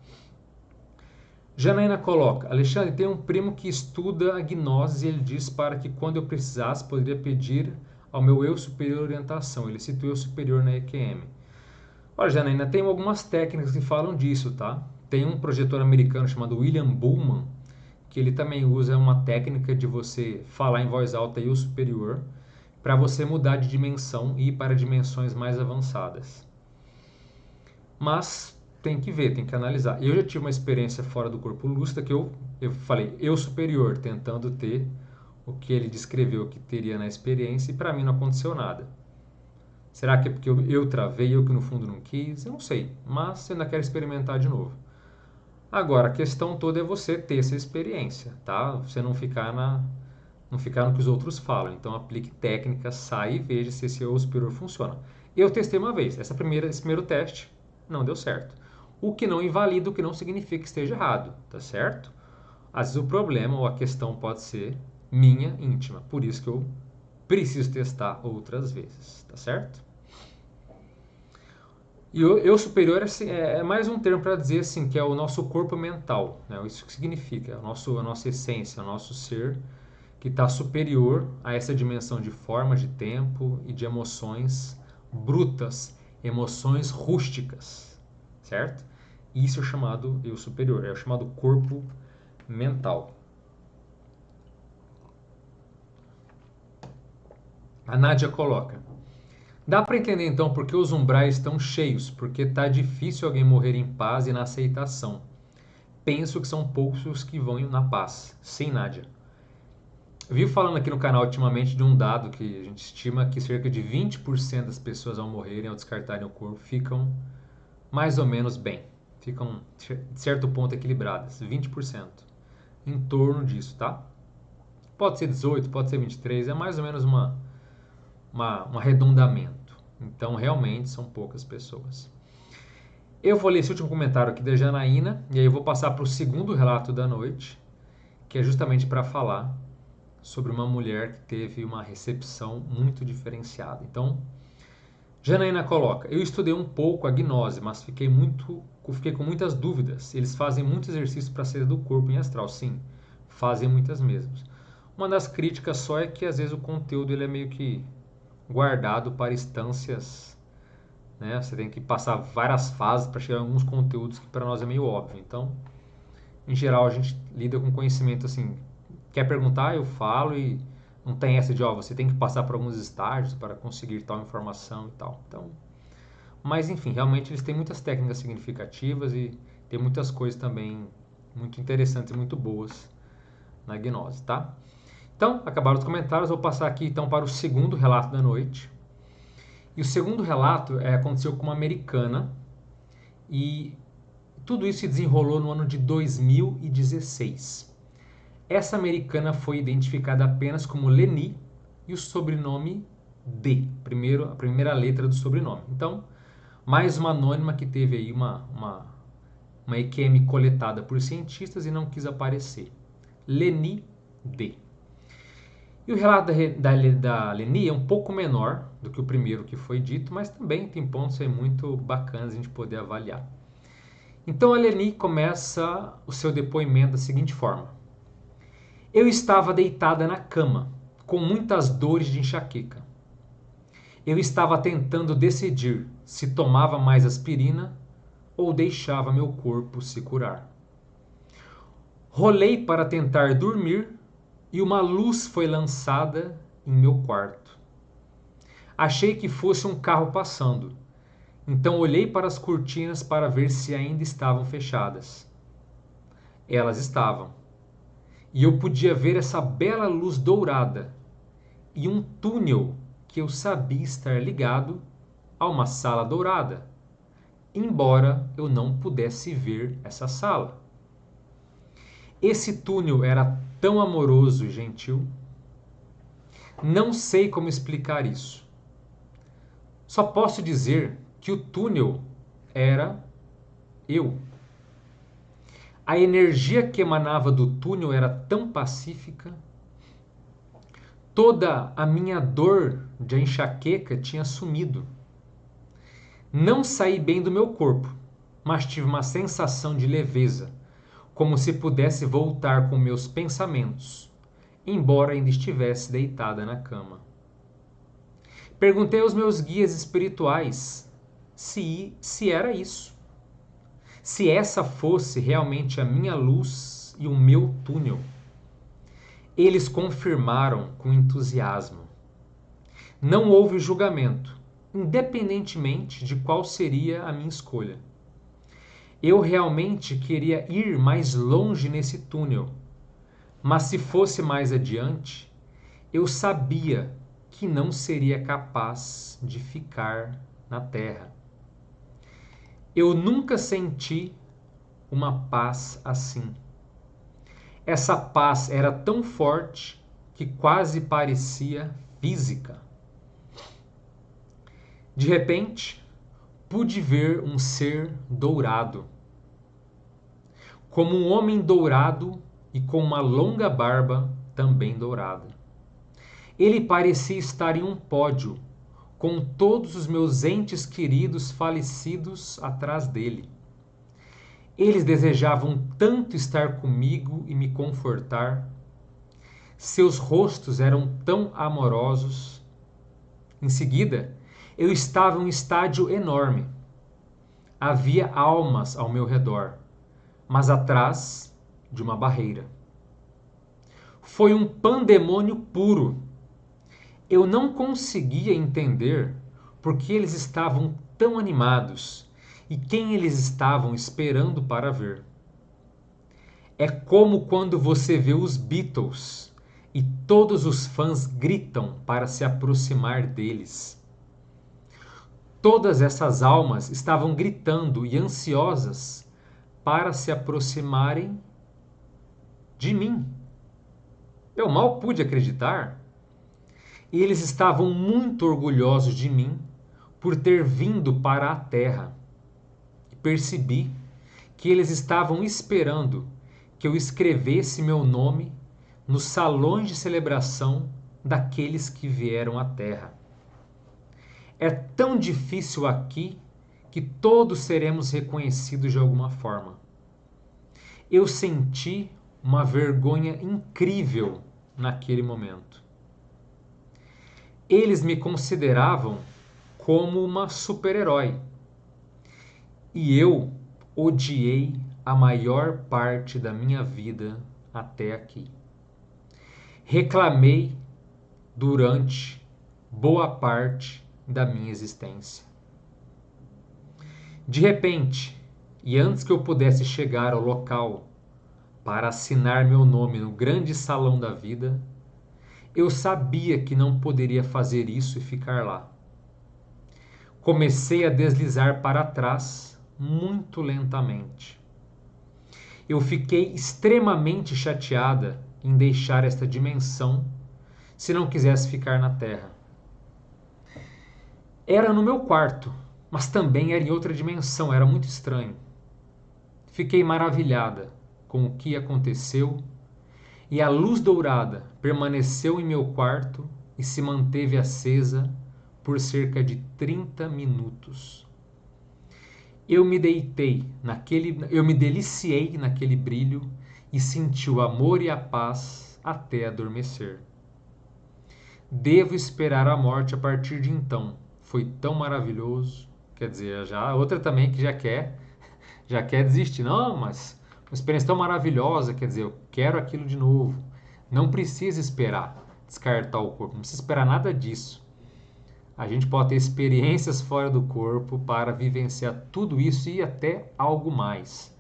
Janaína coloca, Alexandre, tem um primo que estuda a gnose e ele diz para que quando eu precisasse poderia pedir ao meu eu superior orientação. Ele cita o eu superior na EQM. Olha, Janaína, tem algumas técnicas que falam disso, tá? Tem um projetor americano chamado William Bullman, que ele também usa uma técnica de você falar em voz alta e o superior para você mudar de dimensão e ir para dimensões mais avançadas. Mas tem que ver, tem que analisar. Eu já tive uma experiência fora do corpo lúcida que eu falei, eu superior, tentando ter o que ele descreveu que teria na experiência e para mim não aconteceu nada. Será que é porque eu travei, eu que no fundo não quis? Eu não sei, mas eu ainda quero experimentar de novo. Agora, a questão toda é você ter essa experiência, tá? Você não ficar no que os outros falam. Então, aplique técnicas, saia e veja se esse ovo superior funciona. Eu testei uma vez. Esse primeiro teste não deu certo. O que não invalida, o que não significa que esteja errado, tá certo? Às vezes o problema ou a questão pode ser minha íntima. Por isso que eu preciso testar outras vezes, tá certo? E o eu superior assim, é mais um termo para dizer assim que é o nosso corpo mental, né? Isso que significa, a nossa essência, o nosso ser que está superior a essa dimensão de forma, de tempo e de emoções brutas, emoções rústicas, certo? Isso é chamado eu superior, é o chamado corpo mental. A Nádia coloca: dá para entender então por que os umbrais estão cheios, porque tá difícil alguém morrer em paz e na aceitação. Penso que são poucos os que vão na paz. Sim, Nádia. Eu vi falando aqui no canal ultimamente de um dado que a gente estima que cerca de 20% das pessoas ao morrerem, ao descartarem o corpo, ficam mais ou menos bem. Ficam, de certo ponto, equilibradas. 20%. Em torno disso, tá? Pode ser 18, pode ser 23, é mais ou menos um arredondamento. Então, realmente, são poucas pessoas. Eu vou ler esse último comentário aqui da Janaína, e aí eu vou passar para o segundo relato da noite, que é justamente para falar sobre uma mulher que teve uma recepção muito diferenciada. Então, Janaína coloca: eu estudei um pouco a gnose, mas fiquei com muitas dúvidas. Eles fazem muitos exercícios para sair do corpo em astral. Sim, fazem muitas mesmas. Uma das críticas só é que às vezes o conteúdo ele é meio que guardado para instâncias, né? Você tem que passar várias fases para chegar a alguns conteúdos que para nós é meio óbvio. Então, em geral, a gente lida com conhecimento assim. Quer perguntar, eu falo e não tem essa de, ó, você tem que passar por alguns estágios para conseguir tal informação e tal. Então, mas enfim, realmente eles têm muitas técnicas significativas e tem muitas coisas também muito interessantes e muito boas na gnose, tá? Então, acabaram os comentários, vou passar aqui então para o segundo relato da noite. E o segundo relato aconteceu com uma americana e tudo isso se desenrolou no ano de 2016. Essa americana foi identificada apenas como Leni e o sobrenome D, a primeira letra do sobrenome. Então, mais uma anônima que teve aí uma EQM coletada por cientistas e não quis aparecer. Leni D. E o relato da Leni é um pouco menor do que o primeiro que foi dito, mas também tem pontos aí muito bacanas a gente poder avaliar. Então a Leni começa o seu depoimento da seguinte forma: eu estava deitada na cama, com muitas dores de enxaqueca. Eu estava tentando decidir se tomava mais aspirina ou deixava meu corpo se curar. Rolei para tentar dormir e uma luz foi lançada em meu quarto. Achei que fosse um carro passando, então olhei para as cortinas para ver se ainda estavam fechadas. Elas estavam, e eu podia ver essa bela luz dourada e um túnel que eu sabia estar ligado a uma sala dourada, embora eu não pudesse ver essa sala. Esse túnel era tão amoroso e gentil. Não sei como explicar isso. Só posso dizer que o túnel era eu. A energia que emanava do túnel era tão pacífica. Toda a minha dor de enxaqueca tinha sumido. Não saí bem do meu corpo, mas tive uma sensação de leveza, como se pudesse voltar com meus pensamentos, embora ainda estivesse deitada na cama. Perguntei aos meus guias espirituais se era isso. Se essa fosse realmente a minha luz e o meu túnel. Eles confirmaram com entusiasmo. Não houve julgamento, independentemente de qual seria a minha escolha. Eu realmente queria ir mais longe nesse túnel, mas se fosse mais adiante, eu sabia que não seria capaz de ficar na terra. Eu nunca senti uma paz assim. Essa paz era tão forte que quase parecia física. De repente, pude ver um ser dourado, como um homem dourado e com uma longa barba também dourada. Ele parecia estar em um pódio, com todos os meus entes queridos falecidos atrás dele. Eles desejavam tanto estar comigo e me confortar. Seus rostos eram tão amorosos. Em seguida, eu estava em um estádio enorme. Havia almas ao meu redor, mas atrás de uma barreira. Foi um pandemônio puro. Eu não conseguia entender por que eles estavam tão animados e quem eles estavam esperando para ver. É como quando você vê os Beatles e todos os fãs gritam para se aproximar deles. Todas essas almas estavam gritando e ansiosas para se aproximarem de mim. Eu mal pude acreditar. E eles estavam muito orgulhosos de mim por ter vindo para a terra. E percebi que eles estavam esperando que eu escrevesse meu nome nos salões de celebração daqueles que vieram à terra. É tão difícil aqui que todos seremos reconhecidos de alguma forma. Eu senti uma vergonha incrível naquele momento. Eles me consideravam como uma super-herói. E eu odiei a maior parte da minha vida até aqui. Reclamei durante boa parte da minha existência. De repente, e antes que eu pudesse chegar ao local para assinar meu nome no grande salão da vida, eu sabia que não poderia fazer isso e ficar lá. Comecei a deslizar para trás muito lentamente. Eu fiquei extremamente chateada em deixar esta dimensão se não quisesse ficar na Terra. Era no meu quarto, mas também era em outra dimensão, era muito estranho. Fiquei maravilhada com o que aconteceu e a luz dourada permaneceu em meu quarto e se manteve acesa por cerca de 30 minutos. Eu me deliciei naquele brilho e senti o amor e a paz até adormecer. Devo esperar a morte a partir de então. Foi tão maravilhoso. Quer dizer, já outra também que já quer desistir. Não, mas uma experiência tão maravilhosa, quer dizer, eu quero aquilo de novo. Não precisa esperar descartar o corpo, não precisa esperar nada disso. A gente pode ter experiências fora do corpo para vivenciar tudo isso e até algo mais.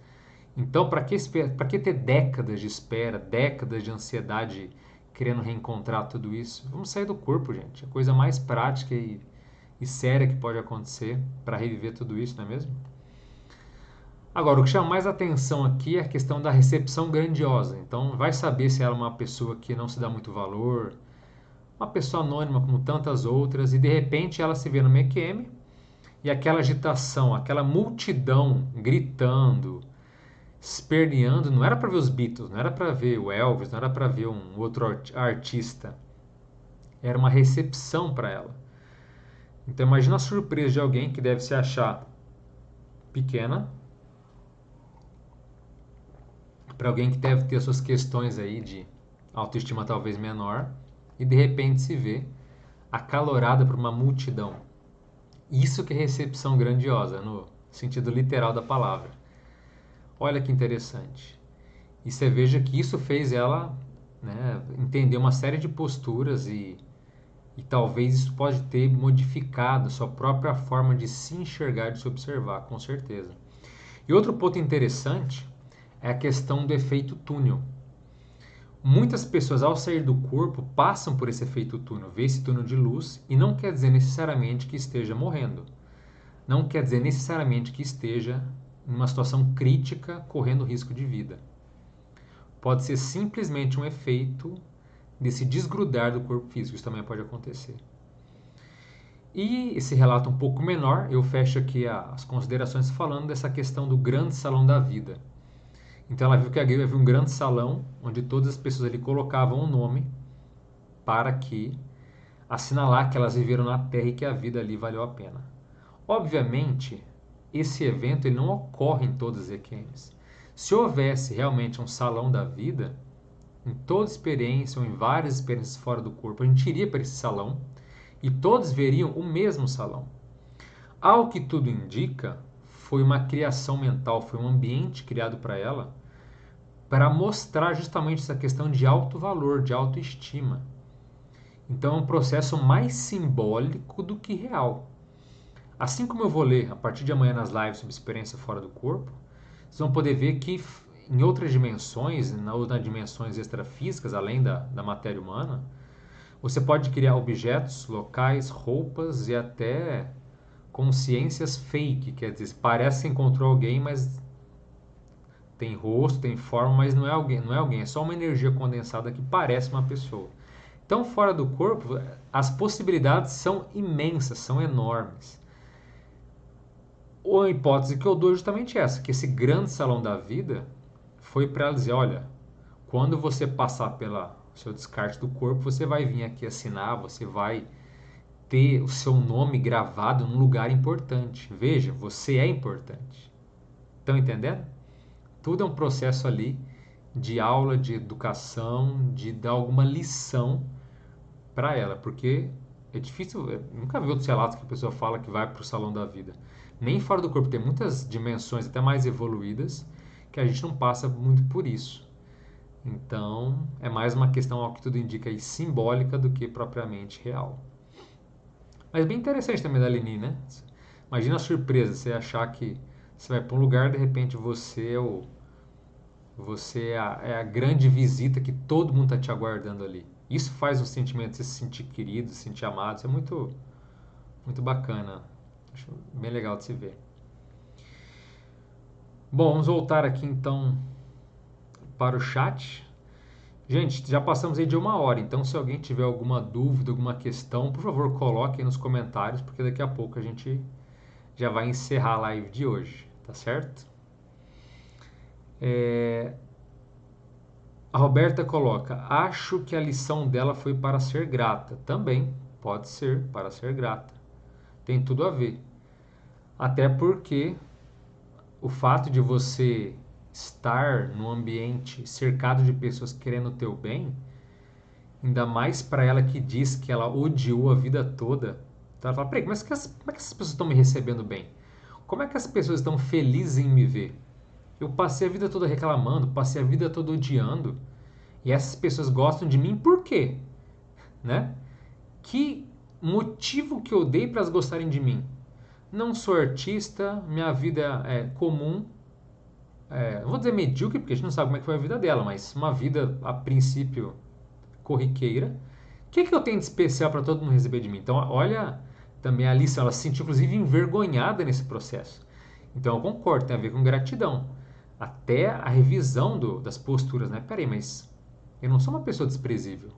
Então, para que ter décadas de espera, décadas de ansiedade querendo reencontrar tudo isso? Vamos sair do corpo, gente. A coisa mais prática e séria que pode acontecer para reviver tudo isso, não é mesmo? Agora, o que chama mais atenção aqui é a questão da recepção grandiosa. Então, vai saber se ela é uma pessoa que não se dá muito valor, uma pessoa anônima como tantas outras, e de repente ela se vê no MQM e aquela agitação, aquela multidão gritando, esperneando, não era para ver os Beatles, não era para ver o Elvis, não era para ver um outro artista. Era uma recepção para ela. Então imagina a surpresa de alguém que deve se achar pequena, para alguém que deve ter suas questões aí de autoestima talvez menor, e de repente se vê acalorada por uma multidão. Isso que é recepção grandiosa, no sentido literal da palavra. Olha que interessante. E você veja que isso fez ela, né, entender uma série de posturas e talvez isso pode ter modificado sua própria forma de se enxergar, de se observar, com certeza. E outro ponto interessante é a questão do efeito túnel. Muitas pessoas, ao sair do corpo, passam por esse efeito túnel, vê esse túnel de luz, e não quer dizer necessariamente que esteja morrendo. Não quer dizer necessariamente que esteja em uma situação crítica, correndo risco de vida. Pode ser simplesmente um efeito de se desgrudar do corpo físico, isso também pode acontecer. E esse relato um pouco menor, eu fecho aqui as considerações falando dessa questão do grande salão da vida. Então ela viu que havia um grande salão onde todas as pessoas ali colocavam um nome para que assinalar que elas viveram na Terra e que a vida ali valeu a pena. Obviamente, esse evento ele não ocorre em todas as EQMs. Se houvesse realmente um salão da vida, em toda experiência ou em várias experiências fora do corpo, a gente iria para esse salão e todos veriam o mesmo salão. Ao que tudo indica, foi uma criação mental, foi um ambiente criado para ela para mostrar justamente essa questão de alto valor, de autoestima. Então é um processo mais simbólico do que real. Assim como eu vou ler a partir de amanhã nas lives sobre experiência fora do corpo, vocês vão poder ver que em outras dimensões, nas dimensões extrafísicas, além da matéria humana, você pode criar objetos, locais, roupas e até consciências fake, quer dizer, parece que encontrou alguém, mas tem rosto, tem forma, mas não é alguém, é só uma energia condensada que parece uma pessoa. Então, fora do corpo, as possibilidades são imensas, são enormes. A hipótese que eu dou é justamente essa, que esse grande salão da vida foi para ela dizer, olha, quando você passar pelo seu descarte do corpo, você vai vir aqui assinar, você vai ter o seu nome gravado num lugar importante. Veja, você é importante. Estão entendendo? Tudo é um processo ali de aula, de educação, de dar alguma lição para ela, porque é difícil, nunca vi outros relatos que a pessoa fala que vai para o salão da vida. Nem fora do corpo, tem muitas dimensões até mais evoluídas que a gente não passa muito por isso. Então, é mais uma questão, ao que tudo indica, aí, simbólica do que propriamente real. Mas bem interessante também da Leni, né? Imagina a surpresa, você achar que você vai para um lugar e de repente você é a grande visita que todo mundo está te aguardando ali. Isso faz um sentimento de se sentir querido, se sentir amado. Isso é muito, muito bacana. Acho bem legal de se ver. Bom, vamos voltar aqui então para o chat. Gente, já passamos aí de 1 hora, então se alguém tiver alguma dúvida, alguma questão, por favor, coloque aí nos comentários, porque daqui a pouco a gente já vai encerrar a live de hoje, tá certo? A Roberta coloca, acho que a lição dela foi para ser grata. Também pode ser para ser grata. Tem tudo a ver. Até porque o fato de você estar num ambiente cercado de pessoas querendo o teu bem, ainda mais para ela que diz que ela odiou a vida toda. Então ela fala, peraí, como é que essas pessoas estão me recebendo bem? Como é que as pessoas estão felizes em me ver? Eu passei a vida toda reclamando, passei a vida toda odiando. E essas pessoas gostam de mim por quê? Né? Que motivo que eu dei para elas gostarem de mim? Não sou artista, minha vida é comum. Não vou dizer medíocre, porque a gente não sabe como é que foi a vida dela, mas uma vida, a princípio, corriqueira. O que eu tenho de especial para todo mundo receber de mim? Então, olha também a lição, ela se sentiu inclusive envergonhada nesse processo. Então, eu concordo, tem a ver com gratidão. Até a revisão das posturas, né? Peraí, mas eu não sou uma pessoa desprezível.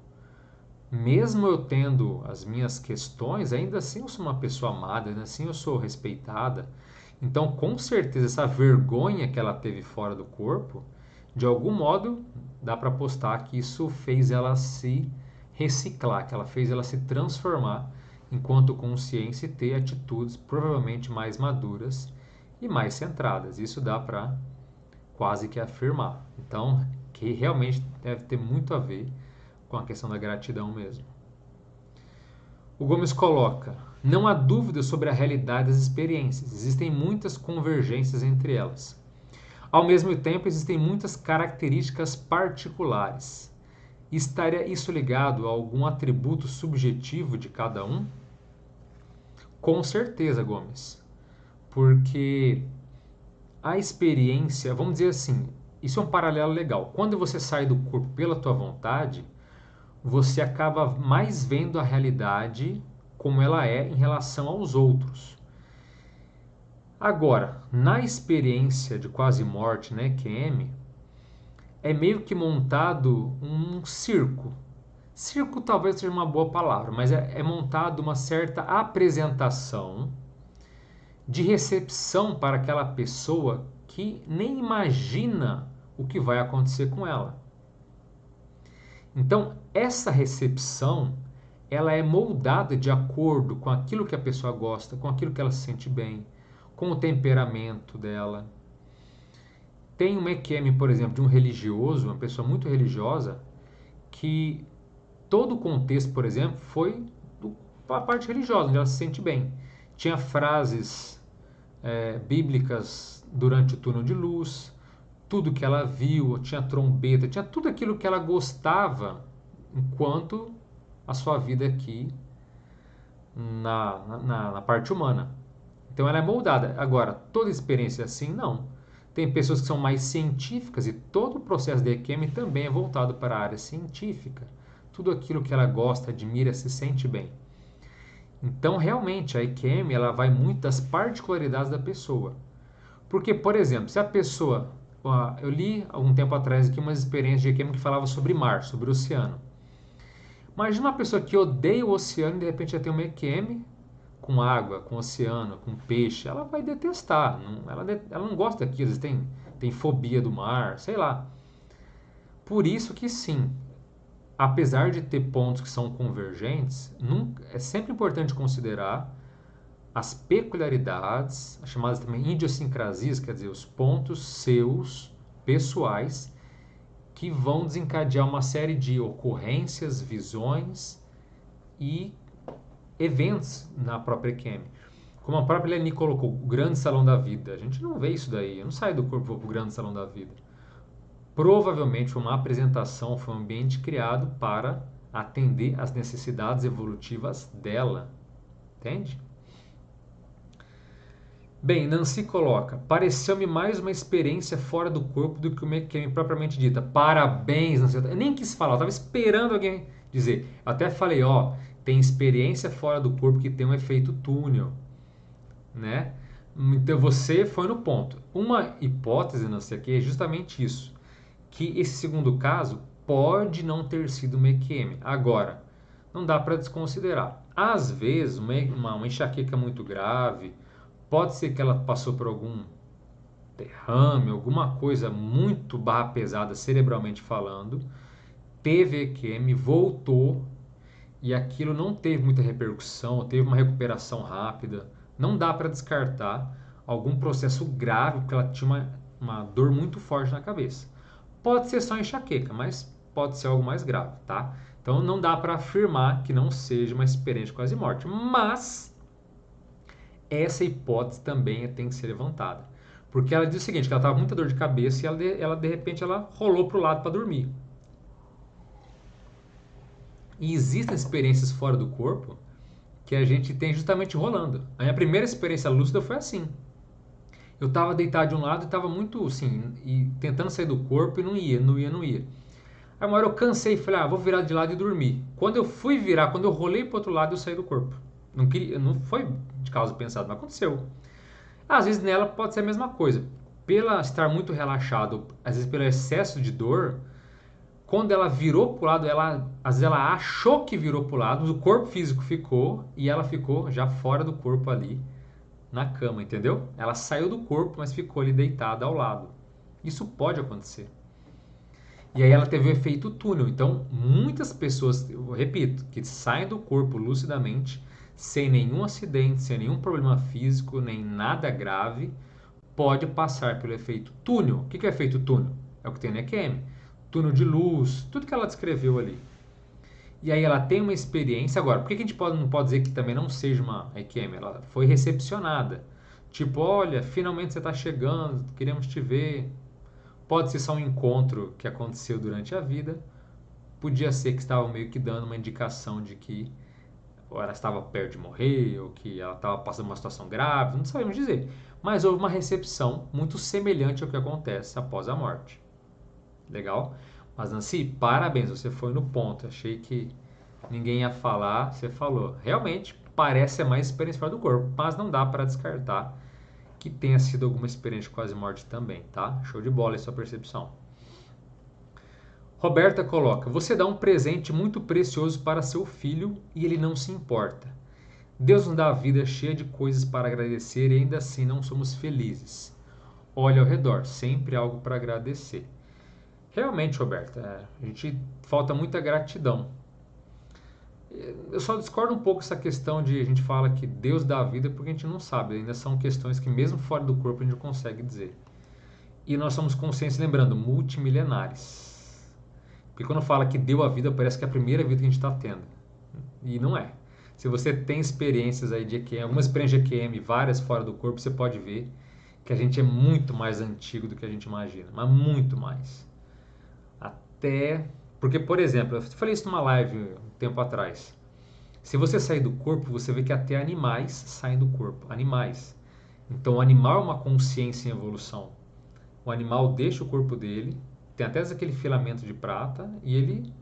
Mesmo eu tendo as minhas questões, ainda assim eu sou uma pessoa amada, ainda assim eu sou respeitada. Então, com certeza, essa vergonha que ela teve fora do corpo, de algum modo, dá para apostar que isso fez ela se reciclar, que ela fez ela se transformar enquanto consciência e ter atitudes provavelmente mais maduras e mais centradas. Isso dá para quase que afirmar. Então, que realmente deve ter muito a ver com a questão da gratidão mesmo. O Gomes coloca, não há dúvida sobre a realidade das experiências, existem muitas convergências entre elas. Ao mesmo tempo, existem muitas características particulares. Estaria isso ligado a algum atributo subjetivo de cada um? Com certeza, Gomes. Porque a experiência, vamos dizer assim, isso é um paralelo legal. Quando você sai do corpo pela tua vontade, você acaba mais vendo a realidade como ela é em relação aos outros. Agora, na experiência de quase morte, né, EQM, é meio que montado um circo. Circo talvez seja uma boa palavra, mas é montado uma certa apresentação de recepção para aquela pessoa que nem imagina o que vai acontecer com ela. Então, essa recepção, ela é moldada de acordo com aquilo que a pessoa gosta, com aquilo que ela se sente bem, com o temperamento dela. Tem uma EQM, por exemplo, de um religioso, uma pessoa muito religiosa, que todo o contexto, por exemplo, foi a parte religiosa, onde ela se sente bem. Tinha frases bíblicas durante o túnel de luz, tudo que ela viu, tinha trombeta, tinha tudo aquilo que ela gostava enquanto a sua vida aqui na parte humana. Então ela é moldada. Agora, toda experiência é assim? Não. Tem pessoas que são mais científicas e todo o processo de EQM também é voltado para a área científica. Tudo aquilo que ela gosta, admira, se sente bem. Então, realmente, a EQM ela vai muito das particularidades da pessoa. Porque, por exemplo, se a pessoa... Eu li há um tempo atrás aqui umas experiências de EQM que falava sobre mar, sobre o oceano. Imagina uma pessoa que odeia o oceano e de repente já tem uma EQM com água, com oceano, com peixe. Ela vai detestar. Ela não gosta daquilo, às vezes tem fobia do mar, sei lá. Por isso que sim, apesar de ter pontos que são convergentes, é sempre importante considerar as peculiaridades, as chamadas também idiosincrasias, quer dizer, os pontos seus, pessoais, que vão desencadear uma série de ocorrências, visões e eventos na própria EQM. Como a própria Leni colocou, o grande salão da vida. A gente não vê isso daí. Eu não saio do corpo e vou para o grande salão da vida. Provavelmente foi uma apresentação, foi um ambiente criado para atender às necessidades evolutivas dela. Entende? Bem, Nancy coloca, pareceu-me mais uma experiência fora do corpo do que uma EQM propriamente dita. Parabéns, Nancy. Eu nem quis falar, eu estava esperando alguém dizer. Eu até falei, tem experiência fora do corpo que tem um efeito túnel, né? Então você foi no ponto. Uma hipótese, Nancy, aqui é justamente isso, que esse segundo caso pode não ter sido uma EQM. Agora, não dá para desconsiderar. Às vezes, uma enxaqueca muito grave, pode ser que ela passou por algum derrame, alguma coisa muito barra pesada cerebralmente falando, teve EQM, voltou e aquilo não teve muita repercussão, teve uma recuperação rápida. Não dá para descartar algum processo grave, porque ela tinha uma dor muito forte na cabeça. Pode ser só enxaqueca, mas pode ser algo mais grave, tá? Então não dá para afirmar que não seja uma experiência de quase morte, mas essa hipótese também tem que ser levantada. Porque ela diz o seguinte, que ela estava com muita dor de cabeça e ela de repente ela rolou para o lado para dormir. E existem experiências fora do corpo que a gente tem justamente rolando. A minha primeira experiência lúcida foi assim. Eu estava deitado de um lado e estava muito assim, e tentando sair do corpo e não ia. Aí uma hora eu cansei e falei, vou virar de lado e dormir. Quando eu fui virar, quando eu rolei para o outro lado, eu saí do corpo. Não foi de causa pensada, mas aconteceu. Às vezes nela pode ser a mesma coisa. Pela estar muito relaxado, às vezes pelo excesso de dor, quando ela virou para o lado, às vezes ela achou que virou para o lado, o corpo físico ficou e ela ficou já fora do corpo ali, na cama, entendeu? Ela saiu do corpo, mas ficou ali deitada ao lado. Isso pode acontecer. E aí ela teve o efeito túnel. Então, muitas pessoas, eu repito, que saem do corpo lucidamente, sem nenhum acidente, sem nenhum problema físico, nem nada grave, pode passar pelo efeito túnel. O que é o efeito túnel? É o que tem na EQM. Túnel de luz, tudo que ela descreveu ali. E aí ela tem uma experiência. Agora, por que a gente não pode dizer que também não seja uma EQM? Ela foi recepcionada. Tipo, olha, finalmente você está chegando, queremos te ver. Pode ser só um encontro que aconteceu durante a vida. Podia ser que estava meio que dando uma indicação de que ou ela estava perto de morrer, ou que ela estava passando uma situação grave, não sabemos dizer. Mas houve uma recepção muito semelhante ao que acontece após a morte. Legal? Mas, Nancy, parabéns, você foi no ponto. Achei que ninguém ia falar, você falou. Realmente, parece ser mais experiência fora do corpo, mas não dá para descartar que tenha sido alguma experiência de quase morte também, tá? Show de bola essa sua percepção. Roberta coloca: você dá um presente muito precioso para seu filho e ele não se importa. Deus nos dá a vida cheia de coisas para agradecer e ainda assim não somos felizes. Olha ao redor, sempre algo para agradecer. Realmente, Roberta, a gente falta muita gratidão. Eu só discordo um pouco dessa questão de a gente fala que Deus dá a vida porque a gente não sabe. Ainda são questões que mesmo fora do corpo a gente consegue dizer. E nós somos conscientes, lembrando, multimilenares. Porque quando fala que deu a vida, parece que é a primeira vida que a gente está tendo. E não é. Se você tem experiências aí de EQM, algumas experiências de EQM, várias fora do corpo, você pode ver que a gente é muito mais antigo do que a gente imagina. Mas muito mais. Até... Porque, por exemplo, eu falei isso numa live um tempo atrás. Se você sair do corpo, você vê que até animais saem do corpo. Animais. Então, o animal é uma consciência em evolução. O animal deixa o corpo dele, tem até aquele filamento de prata, e ele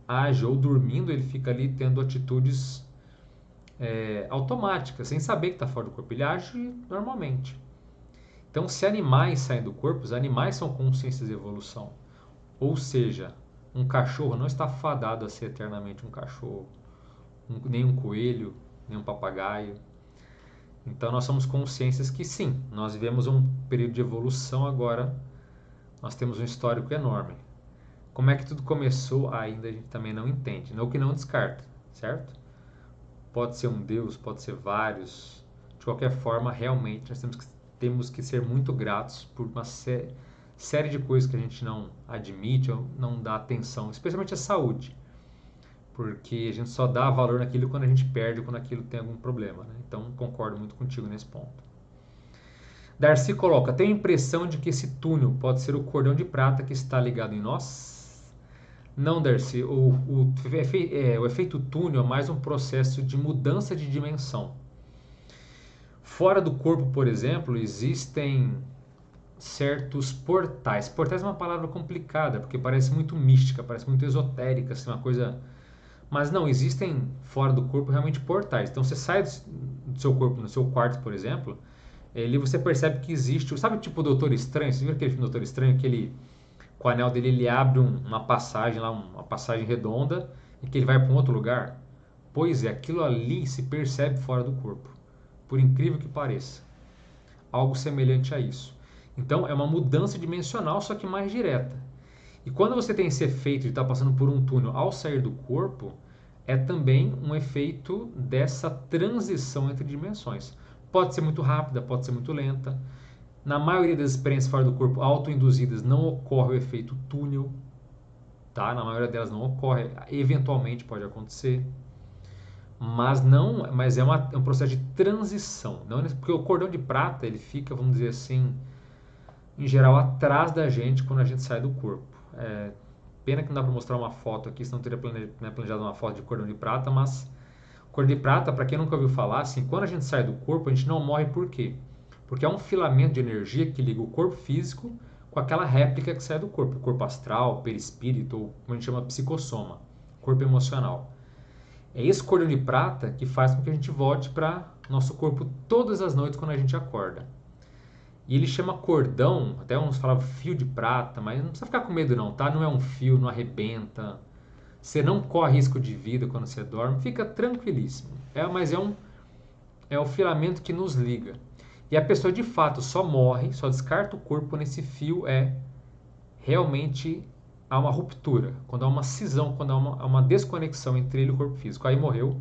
age, ou dormindo, ele fica ali tendo atitudes automáticas, sem saber que está fora do corpo. Ele age normalmente. Então, se animais saem do corpo, os animais são consciências de evolução. Ou seja, um cachorro não está fadado a ser eternamente um cachorro, nem um coelho, nem um papagaio. Então nós somos consciências que sim, nós vivemos um período de evolução agora, nós temos um histórico enorme. Como é que tudo começou ainda a gente também não entende, não que não descarta, certo? Pode ser um Deus, pode ser vários. De qualquer forma, realmente nós temos que ser muito gratos por uma série de coisas que a gente não admite ou não dá atenção, especialmente a saúde. Porque a gente só dá valor naquilo quando a gente perde, quando aquilo tem algum problema. Né? Então, concordo muito contigo nesse ponto. Darcy coloca: tenho a impressão de que esse túnel pode ser o cordão de prata que está ligado em nós? Não, Darcy. O efeito túnel é mais um processo de mudança de dimensão. Fora do corpo, por exemplo, existem certos portais. Portais é uma palavra complicada, porque parece muito mística, parece muito esotérica, assim, uma coisa... Mas não, existem fora do corpo realmente portais. Então você sai do seu corpo, no seu quarto, por exemplo, ali você percebe que existe... Sabe tipo o Doutor Estranho? Você viu aquele filme Doutor Estranho? Com o anel dele ele abre uma passagem lá, uma passagem redonda, e que ele vai para um outro lugar? Pois é, aquilo ali se percebe fora do corpo. Por incrível que pareça. Algo semelhante a isso. Então é uma mudança dimensional, só que mais direta. E quando você tem esse efeito de estar passando por um túnel ao sair do corpo, é também um efeito dessa transição entre dimensões. Pode ser muito rápida, pode ser muito lenta. Na maioria das experiências fora do corpo autoinduzidas não ocorre o efeito túnel, tá? Na maioria delas não ocorre, eventualmente pode acontecer. Mas é um processo de transição, não porque o cordão de prata ele fica, vamos dizer assim, em geral atrás da gente quando a gente sai do corpo. Pena que não dá para mostrar uma foto aqui, senão teria planejado uma foto de cordão de prata, mas cordão de prata, para quem nunca ouviu falar, assim, quando a gente sai do corpo, a gente não morre por quê? Porque é um filamento de energia que liga o corpo físico com aquela réplica que sai do corpo, o corpo astral, perispírito, ou como a gente chama, psicossoma, corpo emocional. É esse cordão de prata que faz com que a gente volte para nosso corpo todas as noites quando a gente acorda. E ele chama cordão, até uns falavam fio de prata, mas não precisa ficar com medo não, tá? Não é um fio, não arrebenta. Você não corre risco de vida quando você dorme, fica tranquilíssimo. Mas é o filamento que nos liga. E a pessoa de fato só morre, só descarta o corpo quando esse fio realmente há uma ruptura, quando há uma cisão, quando há uma desconexão entre ele e o corpo físico. Aí morreu.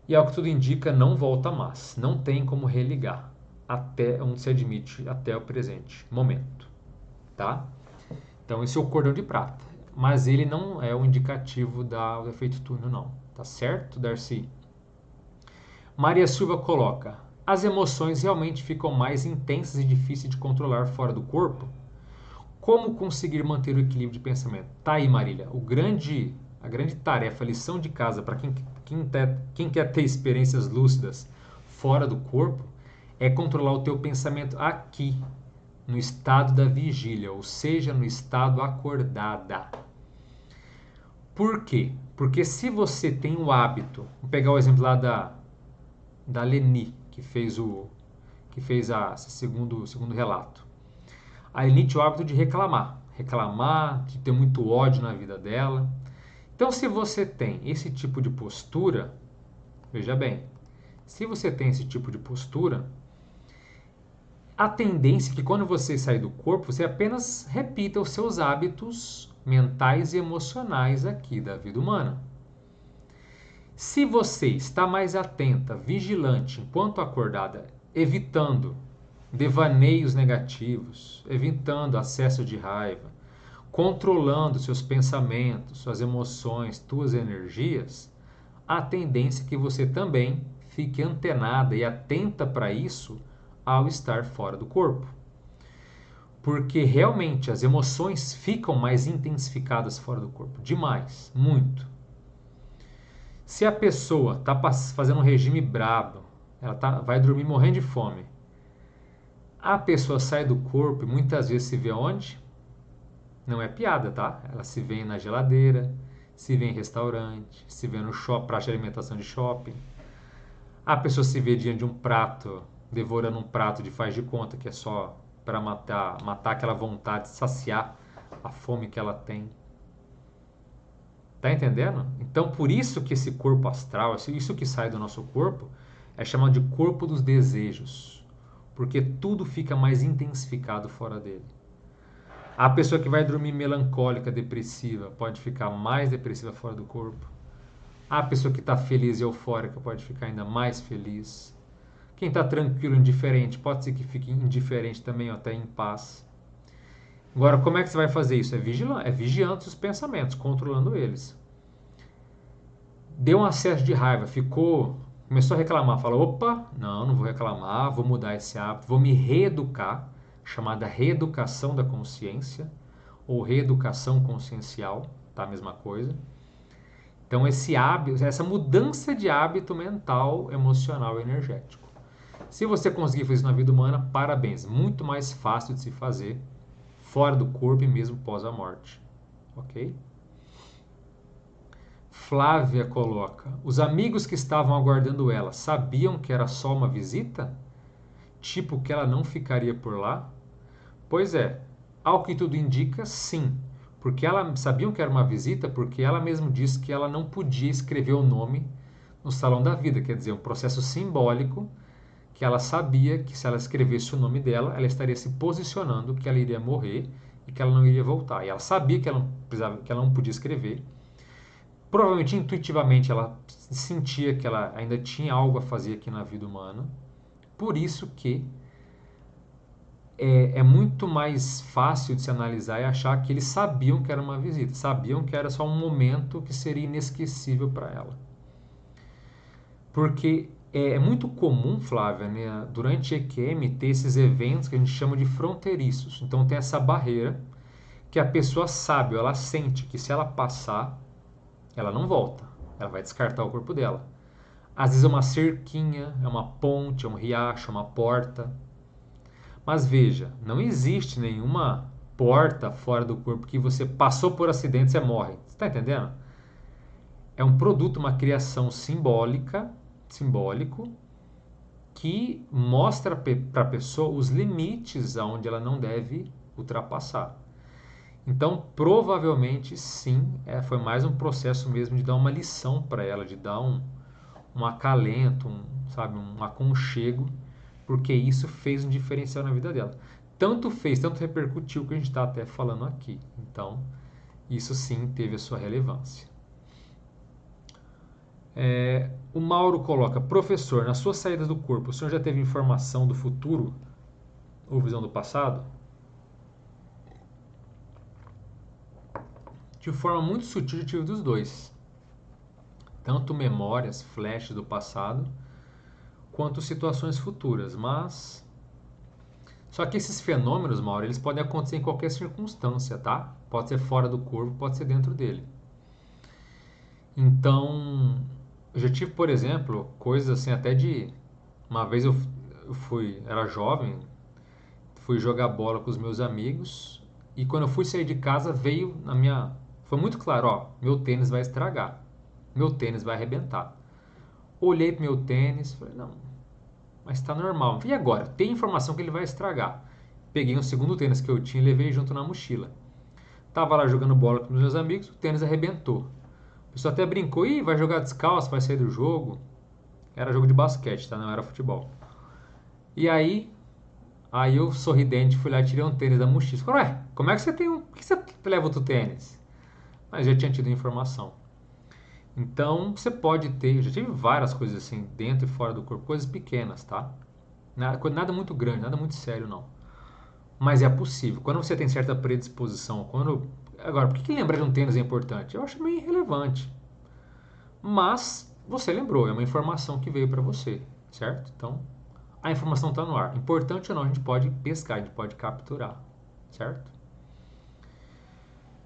E ao que tudo indica, não volta mais. Não tem como religar até onde se admite até o presente momento, tá? Então esse é o cordão de prata, mas ele não é o indicativo do efeito túnel não, tá certo, Darcy? Maria Silva coloca: as emoções realmente ficam mais intensas e difíceis de controlar fora do corpo? Como conseguir manter o equilíbrio de pensamento? Tá aí, Marília, a grande tarefa, a lição de casa para quem quer ter experiências lúcidas fora do corpo é controlar o teu pensamento aqui, no estado da vigília, ou seja, no estado acordada. Por quê? Porque se você tem o hábito, vou pegar o exemplo lá da Leni, que fez esse segundo relato. A Leni tinha o hábito de reclamar, de ter muito ódio na vida dela. Então, se você tem esse tipo de postura, veja bem, se você tem esse tipo de postura, a tendência é que quando você sair do corpo, você apenas repita os seus hábitos mentais e emocionais aqui da vida humana. Se você está mais atenta, vigilante, enquanto acordada, evitando devaneios negativos, evitando acesso de raiva, controlando seus pensamentos, suas emoções, suas energias, a tendência é que você também fique antenada e atenta para isso ao estar fora do corpo. Porque realmente as emoções ficam mais intensificadas fora do corpo, demais, muito. Se a pessoa está fazendo um regime brabo, vai dormir morrendo de fome, a pessoa sai do corpo e muitas vezes se vê onde? Não é piada, tá? Ela se vê na geladeira, se vê em restaurante, se vê no shopping, praça de alimentação de shopping. A pessoa se vê diante de um prato, devorando um prato de faz de conta, que é só para matar aquela vontade, saciar a fome que ela tem. Tá entendendo? Então, por isso que esse corpo astral, isso que sai do nosso corpo, é chamado de corpo dos desejos. Porque tudo fica mais intensificado fora dele. A pessoa que vai dormir melancólica, depressiva, pode ficar mais depressiva fora do corpo. A pessoa que está feliz e eufórica pode ficar ainda mais feliz. Quem está tranquilo, indiferente, pode ser que fique indiferente também, ou até em paz. Agora, como é que você vai fazer isso? É vigiando os pensamentos, controlando eles. Deu um acesso de raiva, começou a reclamar, falou, opa, não vou reclamar, vou mudar esse hábito, vou me reeducar, chamada reeducação da consciência, ou reeducação consciencial, tá? A mesma coisa. Então, essa mudança de hábito mental, emocional e energético. Se você conseguir fazer isso na vida humana, parabéns. Muito mais fácil de se fazer fora do corpo e mesmo pós a morte. Ok? Flávia coloca: os amigos que estavam aguardando ela sabiam que era só uma visita? Tipo que ela não ficaria por lá? Pois é, ao que tudo indica, sim. Porque ela sabiam que era uma visita porque ela mesma disse que ela não podia escrever o nome no Salão da Vida, quer dizer, um processo simbólico que ela sabia que se ela escrevesse o nome dela, ela estaria se posicionando que ela iria morrer e que ela não iria voltar. E ela sabia que ela não podia escrever. Provavelmente, intuitivamente, ela sentia que ela ainda tinha algo a fazer aqui na vida humana. Por isso que é muito mais fácil de se analisar e achar que eles sabiam que era uma visita, sabiam que era só um momento que seria inesquecível para ela. Porque é muito comum, Flávia, né, durante EQM ter esses eventos que a gente chama de fronteiriços. Então tem essa barreira que a pessoa sabe, ela sente que se ela passar, ela não volta, ela vai descartar o corpo dela. Às vezes é uma cerquinha, é uma ponte, é um riacho, é uma porta. Mas veja, não existe nenhuma porta fora do corpo que você passou por acidente e você morre. Você está entendendo? É um produto, uma criação simbólico, que mostra para a pessoa os limites aonde ela não deve ultrapassar. Então, provavelmente, sim, foi mais um processo mesmo de dar uma lição para ela, de dar um acalento, um aconchego, porque isso fez um diferencial na vida dela. Tanto repercutiu que a gente está até falando aqui. Então, isso sim teve a sua relevância. O Mauro coloca: professor, na sua saída do corpo, o senhor já teve informação do futuro ou visão do passado? De forma muito sutil, eu tive dos dois. Tanto memórias, flashes do passado, quanto situações futuras. Mas só que esses fenômenos, Mauro, eles podem acontecer em qualquer circunstância, tá? Pode ser fora do corpo, pode ser dentro dele. Então, eu já tive, por exemplo, coisas assim até de... Uma vez eu era jovem, fui jogar bola com os meus amigos e quando eu fui sair de casa veio na minha... Foi muito claro, ó, meu tênis vai estragar, meu tênis vai arrebentar. Olhei pro meu tênis, falei, não, mas tá normal. E agora? Tem informação que ele vai estragar. Peguei um segundo tênis que eu tinha e levei junto na mochila. Tava lá jogando bola com os meus amigos, o tênis arrebentou. O pessoal até brincou, ih, vai jogar descalço, vai sair do jogo. Era jogo de basquete, tá? Não era futebol. E aí eu sorridente fui lá e tirei um tênis da mochila. Falei, ué, como é que você tem um... Por que você leva outro tênis? Mas já tinha tido informação. Então, você pode ter... Eu já tive várias coisas assim, dentro e fora do corpo. Coisas pequenas, tá? Nada muito grande, nada muito sério, não. Mas é possível. Quando você tem certa predisposição, Agora, por que lembrar de um tênis é importante? Eu acho meio irrelevante. Mas você lembrou, é uma informação que veio para você, certo? Então, a informação está no ar. Importante ou não, a gente pode pescar, a gente pode capturar, certo?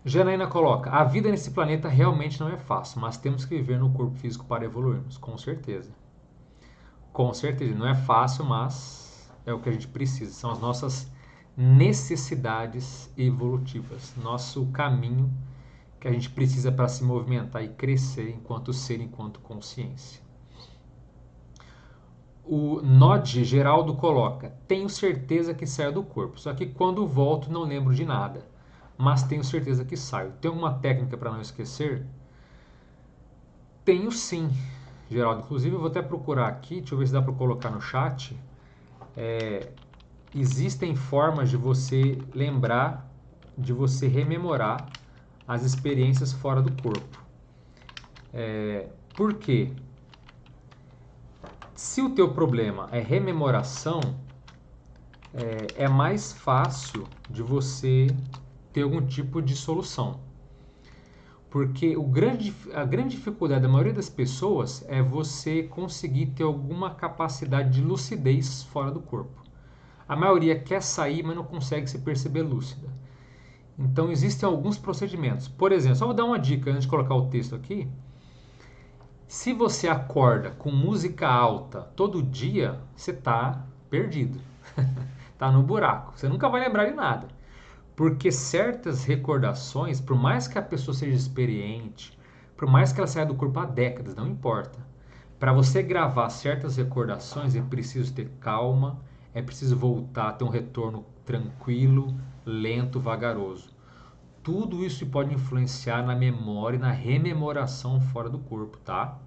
Janaína coloca, a vida nesse planeta realmente não é fácil, mas temos que viver no corpo físico para evoluirmos, com certeza. Com certeza, não é fácil, mas é o que a gente precisa, são as nossas necessidades evolutivas, nosso caminho que a gente precisa para se movimentar e crescer enquanto ser, enquanto consciência. O Nod Geraldo coloca, tenho certeza que saio do corpo, só que quando volto não lembro de nada, mas tenho certeza que saio. Tem alguma técnica para não esquecer? Tenho sim, Geraldo. Inclusive eu vou até procurar aqui, deixa eu ver se dá para colocar no chat. Existem formas de você lembrar, de você rememorar as experiências fora do corpo. Por quê? Se o teu problema é rememoração, é mais fácil de você ter algum tipo de solução. Porque a grande dificuldade da maioria das pessoas é você conseguir ter alguma capacidade de lucidez fora do corpo. A maioria quer sair, mas não consegue se perceber lúcida. Então existem alguns procedimentos. Por exemplo, só vou dar uma dica antes de colocar o texto aqui. Se você acorda com música alta todo dia, você está perdido. Está no buraco. Você nunca vai lembrar de nada. Porque certas recordações, por mais que a pessoa seja experiente, por mais que ela saia do corpo há décadas, não importa. Para você gravar certas recordações, é preciso ter calma, é preciso voltar a ter um retorno tranquilo, lento, vagaroso. Tudo isso pode influenciar na memória e na rememoração fora do corpo, tá?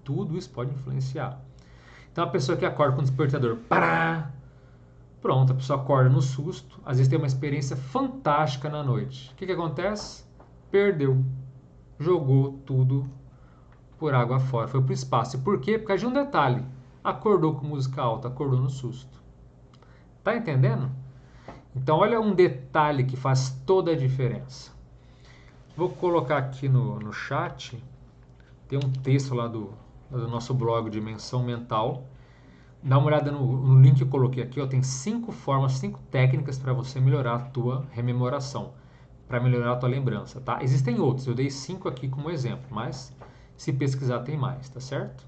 Tudo isso pode influenciar. Então a pessoa que acorda com o despertador, pará! Pronto, a pessoa acorda no susto, às vezes tem uma experiência fantástica na noite. O que acontece? Perdeu. Jogou tudo por água fora, foi pro espaço. E por quê? Por causa de um detalhe. Acordou com música alta, acordou no susto. Tá entendendo? Então olha um detalhe que faz toda a diferença. Vou colocar aqui no chat, tem um texto lá do nosso blog Dimensão Mental. Dá uma olhada no link que eu coloquei aqui, ó, tem 5 formas, 5 técnicas para você melhorar a tua rememoração, para melhorar a tua lembrança, tá? Existem outros, eu dei 5 aqui como exemplo, mas se pesquisar tem mais, tá certo?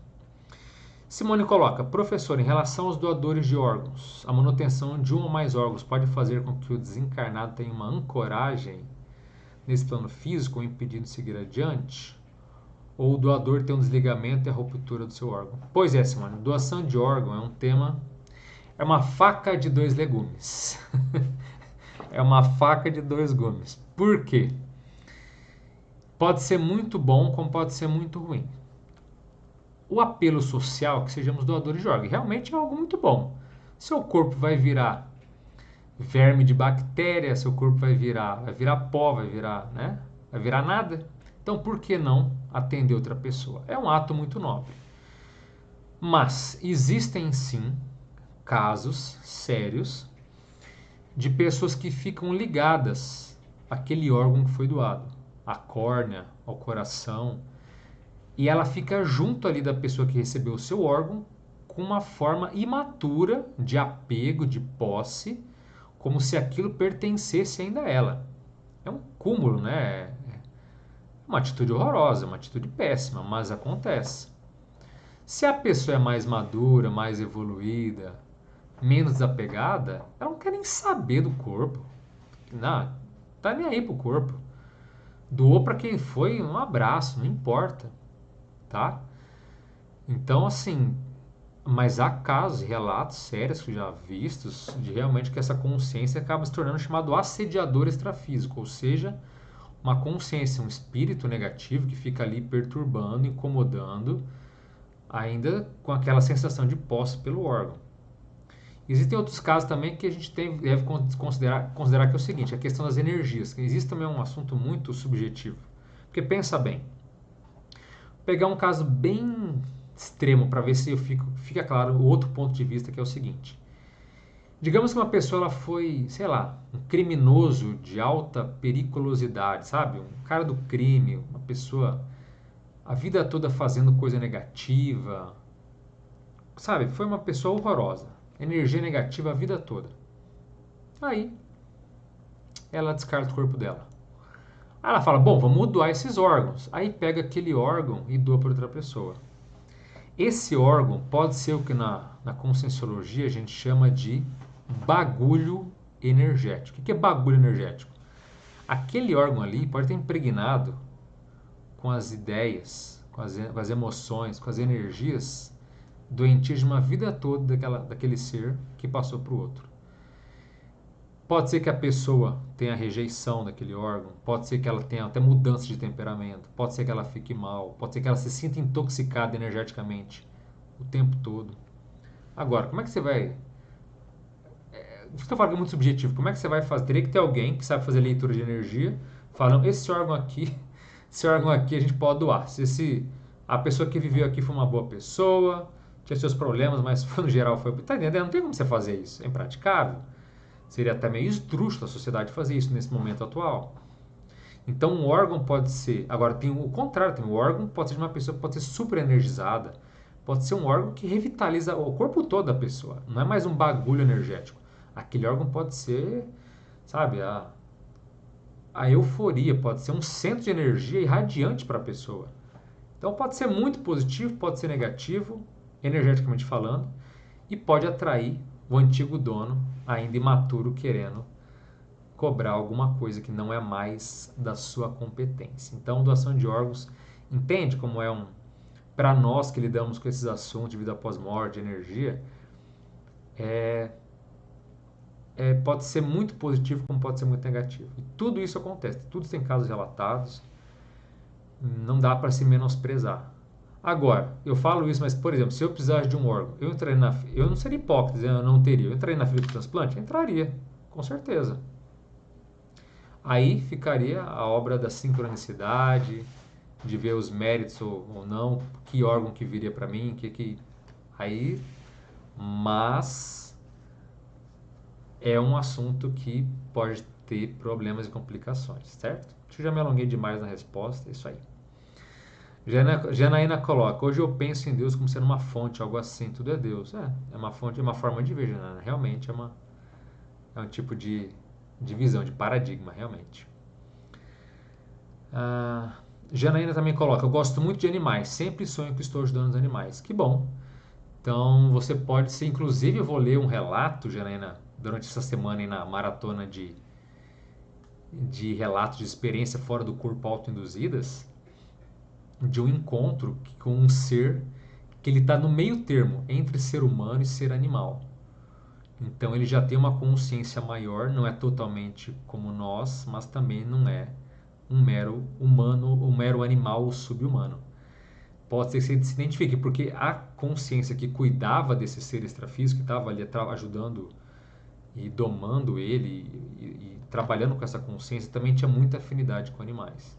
Simone coloca, professor, em relação aos doadores de órgãos, a manutenção de um ou mais órgãos pode fazer com que o desencarnado tenha uma ancoragem nesse plano físico, impedindo de seguir adiante? Ou o doador tem um desligamento e a ruptura do seu órgão? Pois é, Simone, doação de órgão é um tema, é uma faca de dois legumes. É uma faca de dois gumes. Por quê? Pode ser muito bom, como pode ser muito ruim. O apelo social, que sejamos doadores de órgãos, realmente é algo muito bom. Seu corpo vai virar verme de bactéria, seu corpo vai virar pó, vai virar nada. Então, por que não atender outra pessoa? É um ato muito nobre. Mas existem sim casos sérios de pessoas que ficam ligadas àquele órgão que foi doado, à córnea, ao coração, e ela fica junto ali da pessoa que recebeu o seu órgão com uma forma imatura de apego, de posse, como se aquilo pertencesse ainda a ela. É um cúmulo, né? Uma atitude horrorosa, uma atitude péssima, mas acontece. Se a pessoa é mais madura, mais evoluída, menos desapegada, ela não quer nem saber do corpo. Não, tá nem aí pro corpo. Doou para quem foi, um abraço, não importa, tá? Então, assim, mas há casos, relatos sérios que já vistos, de realmente que essa consciência acaba se tornando chamado assediador extrafísico, ou seja, uma consciência, um espírito negativo que fica ali perturbando, incomodando, ainda com aquela sensação de posse pelo órgão. Existem outros casos também que a gente deve considerar que é o seguinte, a questão das energias, que existe também um assunto muito subjetivo. Porque pensa bem, vou pegar um caso bem extremo para ver se fica claro o outro ponto de vista, que é o seguinte. Digamos que uma pessoa ela foi, sei lá, um criminoso de alta periculosidade, sabe? Um cara do crime, uma pessoa a vida toda fazendo coisa negativa, sabe? Foi uma pessoa horrorosa, energia negativa a vida toda. Aí ela descarta o corpo dela. Aí ela fala: bom, vamos doar esses órgãos. Aí pega aquele órgão e doa para outra pessoa. Esse órgão pode ser o que na conscienciologia a gente chama de bagulho energético. O que é bagulho energético? Aquele órgão ali pode estar impregnado com as ideias, com as emoções, com as energias doentias de uma vida toda daquele ser que passou para o outro. Pode ser que a pessoa tenha rejeição daquele órgão, pode ser que ela tenha até mudança de temperamento, pode ser que ela fique mal, pode ser que ela se sinta intoxicada energeticamente o tempo todo. Agora, como é que você vai. Estou falando que é muito subjetivo. Como é que você vai fazer? Teria que ter alguém que sabe fazer leitura de energia, falando: esse órgão aqui a gente pode doar. Se a pessoa que viveu aqui foi uma boa pessoa, tinha seus problemas, mas no geral foi. Tá entendendo? Não tem como você fazer isso. É impraticável. Seria até meio esdrúxulo a sociedade fazer isso nesse momento atual. Então, um órgão pode ser. Agora, tem o contrário: tem um órgão pode ser de uma pessoa que pode ser super energizada, pode ser um órgão que revitaliza o corpo todo da pessoa. Não é mais um bagulho energético. Aquele órgão pode ser, sabe, a euforia, pode ser um centro de energia irradiante para a pessoa. Então, pode ser muito positivo, pode ser negativo, energeticamente falando, e pode atrair o antigo dono, ainda imaturo, querendo cobrar alguma coisa que não é mais da sua competência. Então, doação de órgãos, entende como é um. Para nós que lidamos com esses assuntos de vida pós-morte, energia, é, pode ser muito positivo como pode ser muito negativo. E tudo isso acontece, tudo tem casos relatados, não dá para se menosprezar. Agora, eu falo isso, mas, por exemplo, se eu precisasse de um órgão, eu não seria hipócrita, eu não teria. Eu entraria na fila de transplante? Entraria, com certeza. Aí ficaria a obra da sincronicidade, de ver os méritos ou não, que órgão que viria para mim, aí, mas é um assunto que pode ter problemas e complicações, certo? Acho que já me alonguei demais na resposta, é isso aí. Janaína coloca: hoje eu penso em Deus como sendo uma fonte, algo assim, tudo é Deus. É uma fonte, é uma forma de ver, Janaína. Realmente é um tipo de visão, de paradigma, realmente. Ah, Janaína também coloca: eu gosto muito de animais, sempre sonho que estou ajudando os animais. Que bom. Então você pode ser, inclusive eu vou ler um relato, Janaína, durante essa semana aí na maratona de relatos de experiência fora do corpo autoinduzidas, de um encontro com um ser que ele está no meio termo entre ser humano e ser animal. Então ele já tem uma consciência maior, não é totalmente como nós, mas também não é um mero humano, um mero animal ou sub-humano. Pode ser que você se identifique, porque a consciência que cuidava desse ser extrafísico, que estava ali ajudando e domando ele e trabalhando com essa consciência, também tinha muita afinidade com animais.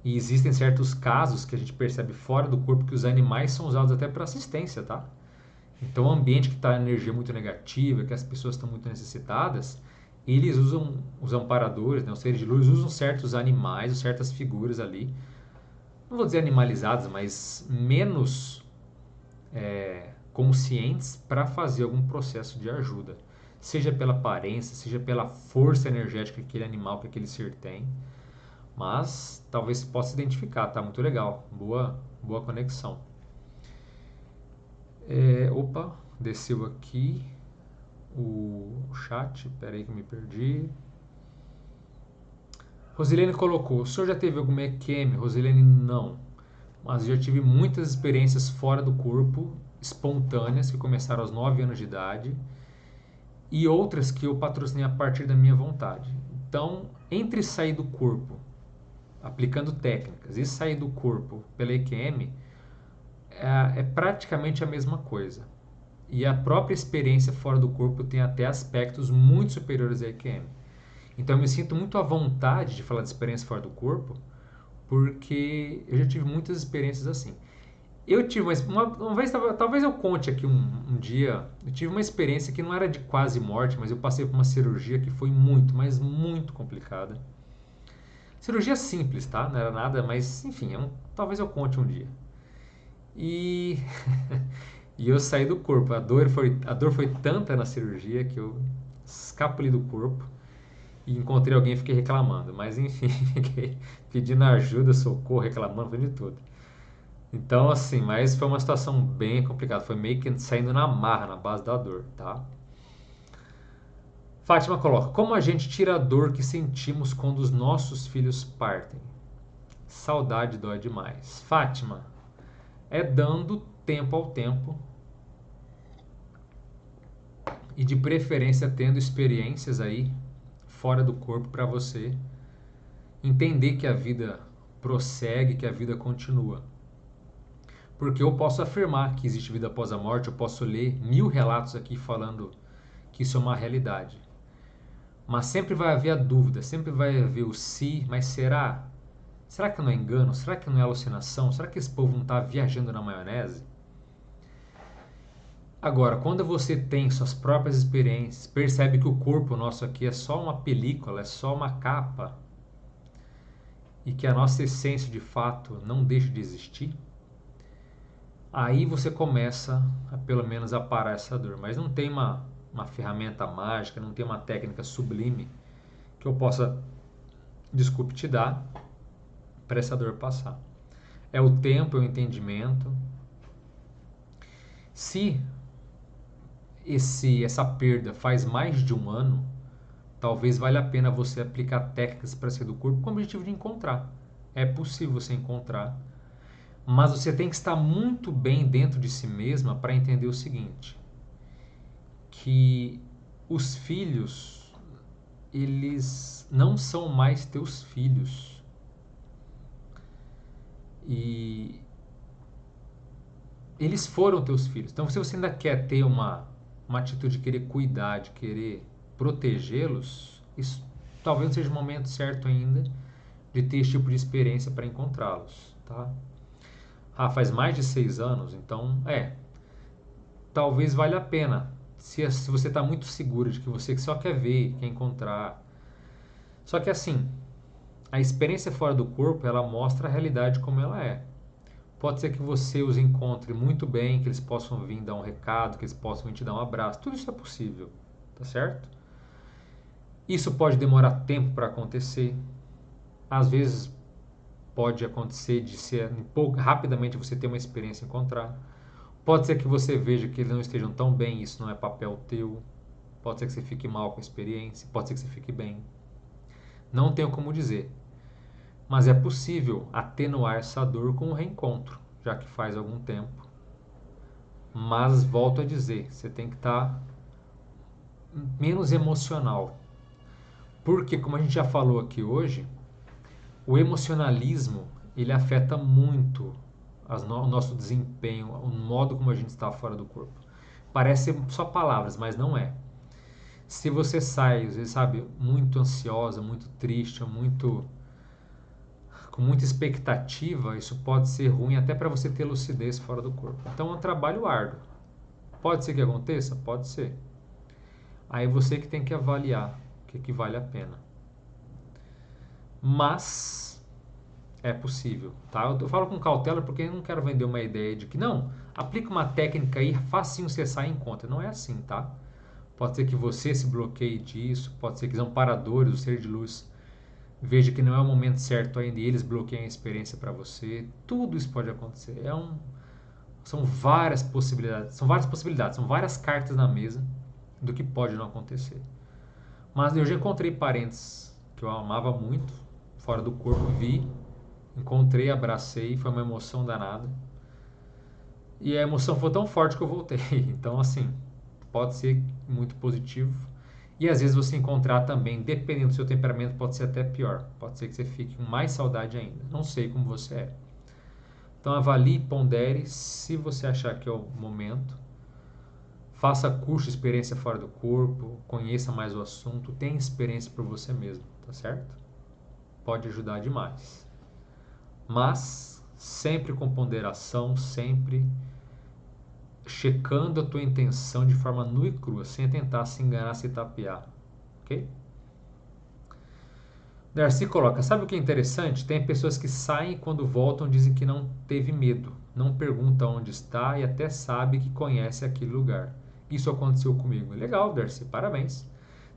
E existem certos casos que a gente percebe fora do corpo que os animais são usados até para assistência, tá? Então, o ambiente que está em energia muito negativa, que as pessoas estão muito necessitadas, eles usam os amparadores, né, os seres de luz, usam certos animais, certas figuras ali, não vou dizer animalizadas, mas menos conscientes para fazer algum processo de ajuda. Seja pela aparência, seja pela força energética que aquele animal, que aquele ser tem. Mas talvez se possa identificar, tá? Muito legal. Boa conexão. Opa, desceu aqui o chat, peraí que eu me perdi. Rosilene colocou, o senhor já teve alguma EQM? Rosilene, não. Mas eu já tive muitas experiências fora do corpo, espontâneas, que começaram aos 9 anos de idade, e outras que eu patrocinei a partir da minha vontade. Então, entre sair do corpo, aplicando técnicas, e sair do corpo pela EQM, é praticamente a mesma coisa. E a própria experiência fora do corpo tem até aspectos muito superiores à EQM. Então eu me sinto muito à vontade de falar de experiência fora do corpo, porque eu já tive muitas experiências assim. Eu tive uma vez, talvez eu conte aqui um dia, eu tive uma experiência que não era de quase morte, mas eu passei por uma cirurgia que foi muito, mas muito complicada. Cirurgia simples, tá? Não era nada, mas enfim, talvez eu conte um dia. E, e eu saí do corpo. A dor foi tanta na cirurgia que eu escapulei do corpo e encontrei alguém e fiquei reclamando. Mas enfim, fiquei pedindo ajuda, socorro, reclamando, foi de tudo. Então, assim, mas foi uma situação bem complicada. Foi meio que saindo na marra, na base da dor, tá? Fátima coloca: como a gente tira a dor que sentimos quando os nossos filhos partem? Saudade dói demais. Fátima, é dando tempo ao tempo e de preferência tendo experiências aí fora do corpo para você entender que a vida prossegue, que a vida continua. Porque eu posso afirmar que existe vida após a morte, eu posso ler 1000 relatos aqui falando que isso é uma realidade. Mas sempre vai haver a dúvida, sempre vai haver o se, mas será? Será que não é engano? Será que não é alucinação? Será que esse povo não está viajando na maionese? Agora, quando você tem suas próprias experiências, percebe que o corpo nosso aqui é só uma película, é só uma capa, e que a nossa essência de fato não deixa de existir, aí você começa a pelo menos a parar essa dor. Mas não tem uma ferramenta mágica, não tem uma técnica sublime que eu possa, desculpe, te dar para essa dor passar. É o tempo, é o entendimento. Se essa perda faz mais de um ano, talvez valha a pena você aplicar técnicas para sair do corpo com o objetivo de encontrar. É possível você encontrar, mas você tem que estar muito bem dentro de si mesma para entender o seguinte, que os filhos, eles não são mais teus filhos. E eles foram teus filhos. Então, se você ainda quer ter uma atitude de querer cuidar, de querer protegê-los, isso talvez não seja o momento certo ainda de ter esse tipo de experiência para encontrá-los, tá? Ah, faz mais de 6 anos, então talvez valha a pena. Se você está muito seguro de que você só quer ver, quer encontrar. Só que assim, a experiência fora do corpo, ela mostra a realidade como ela é. Pode ser que você os encontre muito bem, que eles possam vir dar um recado, que eles possam vir te dar um abraço. Tudo isso é possível, tá certo? Isso pode demorar tempo para acontecer. Às vezes pode acontecer de ser rapidamente você ter uma experiência e encontrar. Pode ser que você veja que eles não estejam tão bem, isso não é papel teu. Pode ser que você fique mal com a experiência, pode ser que você fique bem. Não tenho como dizer. Mas é possível atenuar essa dor com o reencontro, já que faz algum tempo. Mas volto a dizer, você tem que estar menos emocional. Porque, como a gente já falou aqui hoje, o emocionalismo ele afeta muito o nosso desempenho, o modo como a gente está fora do corpo. Parece só palavras, mas não é. Se você sai, às vezes, sabe, muito ansiosa, muito triste, com muita expectativa, isso pode ser ruim até para você ter lucidez fora do corpo. Então é um trabalho árduo. Pode ser que aconteça? Pode ser. Aí você que tem que avaliar o que vale a pena. Mas é possível, tá? Eu falo com cautela porque eu não quero vender uma ideia de que não, aplica uma técnica aí, facinho você sai em conta. Não é assim, tá? Pode ser que você se bloqueie disso, pode ser que os amparadores, o ser de luz, veja que não é o momento certo ainda e eles bloqueiem a experiência para você. Tudo isso pode acontecer. São várias possibilidades, são várias cartas na mesa do que pode não acontecer. Mas eu já encontrei parentes que eu amava muito, fora do corpo, vi, encontrei, abracei, foi uma emoção danada. E a emoção foi tão forte que eu voltei. Então, assim, pode ser muito positivo. E às vezes você encontrar também, dependendo do seu temperamento, pode ser até pior. Pode ser que você fique com mais saudade ainda. Não sei como você é. Então avalie, pondere, se você achar que é o momento. Faça curso de experiência fora do corpo, conheça mais o assunto, tenha experiência por você mesmo, tá certo? Pode ajudar demais. Mas sempre com ponderação, sempre checando a tua intenção de forma nua e crua, sem tentar se enganar, se tapear, ok? Darcy coloca, sabe o que é interessante? Tem pessoas que saem e quando voltam dizem que não teve medo, não pergunta onde está e até sabe que conhece aquele lugar. Isso aconteceu comigo. Legal, Darcy, parabéns.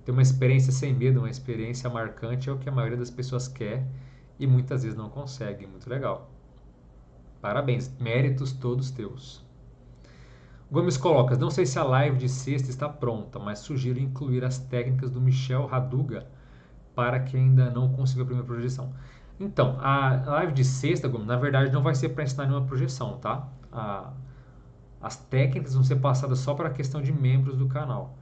Ter uma experiência sem medo, uma experiência marcante é o que a maioria das pessoas quer e muitas vezes não consegue. Muito legal. Parabéns, méritos todos teus. Gomes coloca, não sei se a live de sexta está pronta, mas sugiro incluir as técnicas do Michel Raduga para quem ainda não conseguiu a primeira projeção. Então, a live de sexta, Gomes, na verdade não vai ser para ensinar nenhuma projeção, tá? As técnicas vão ser passadas só para a questão de membros do canal,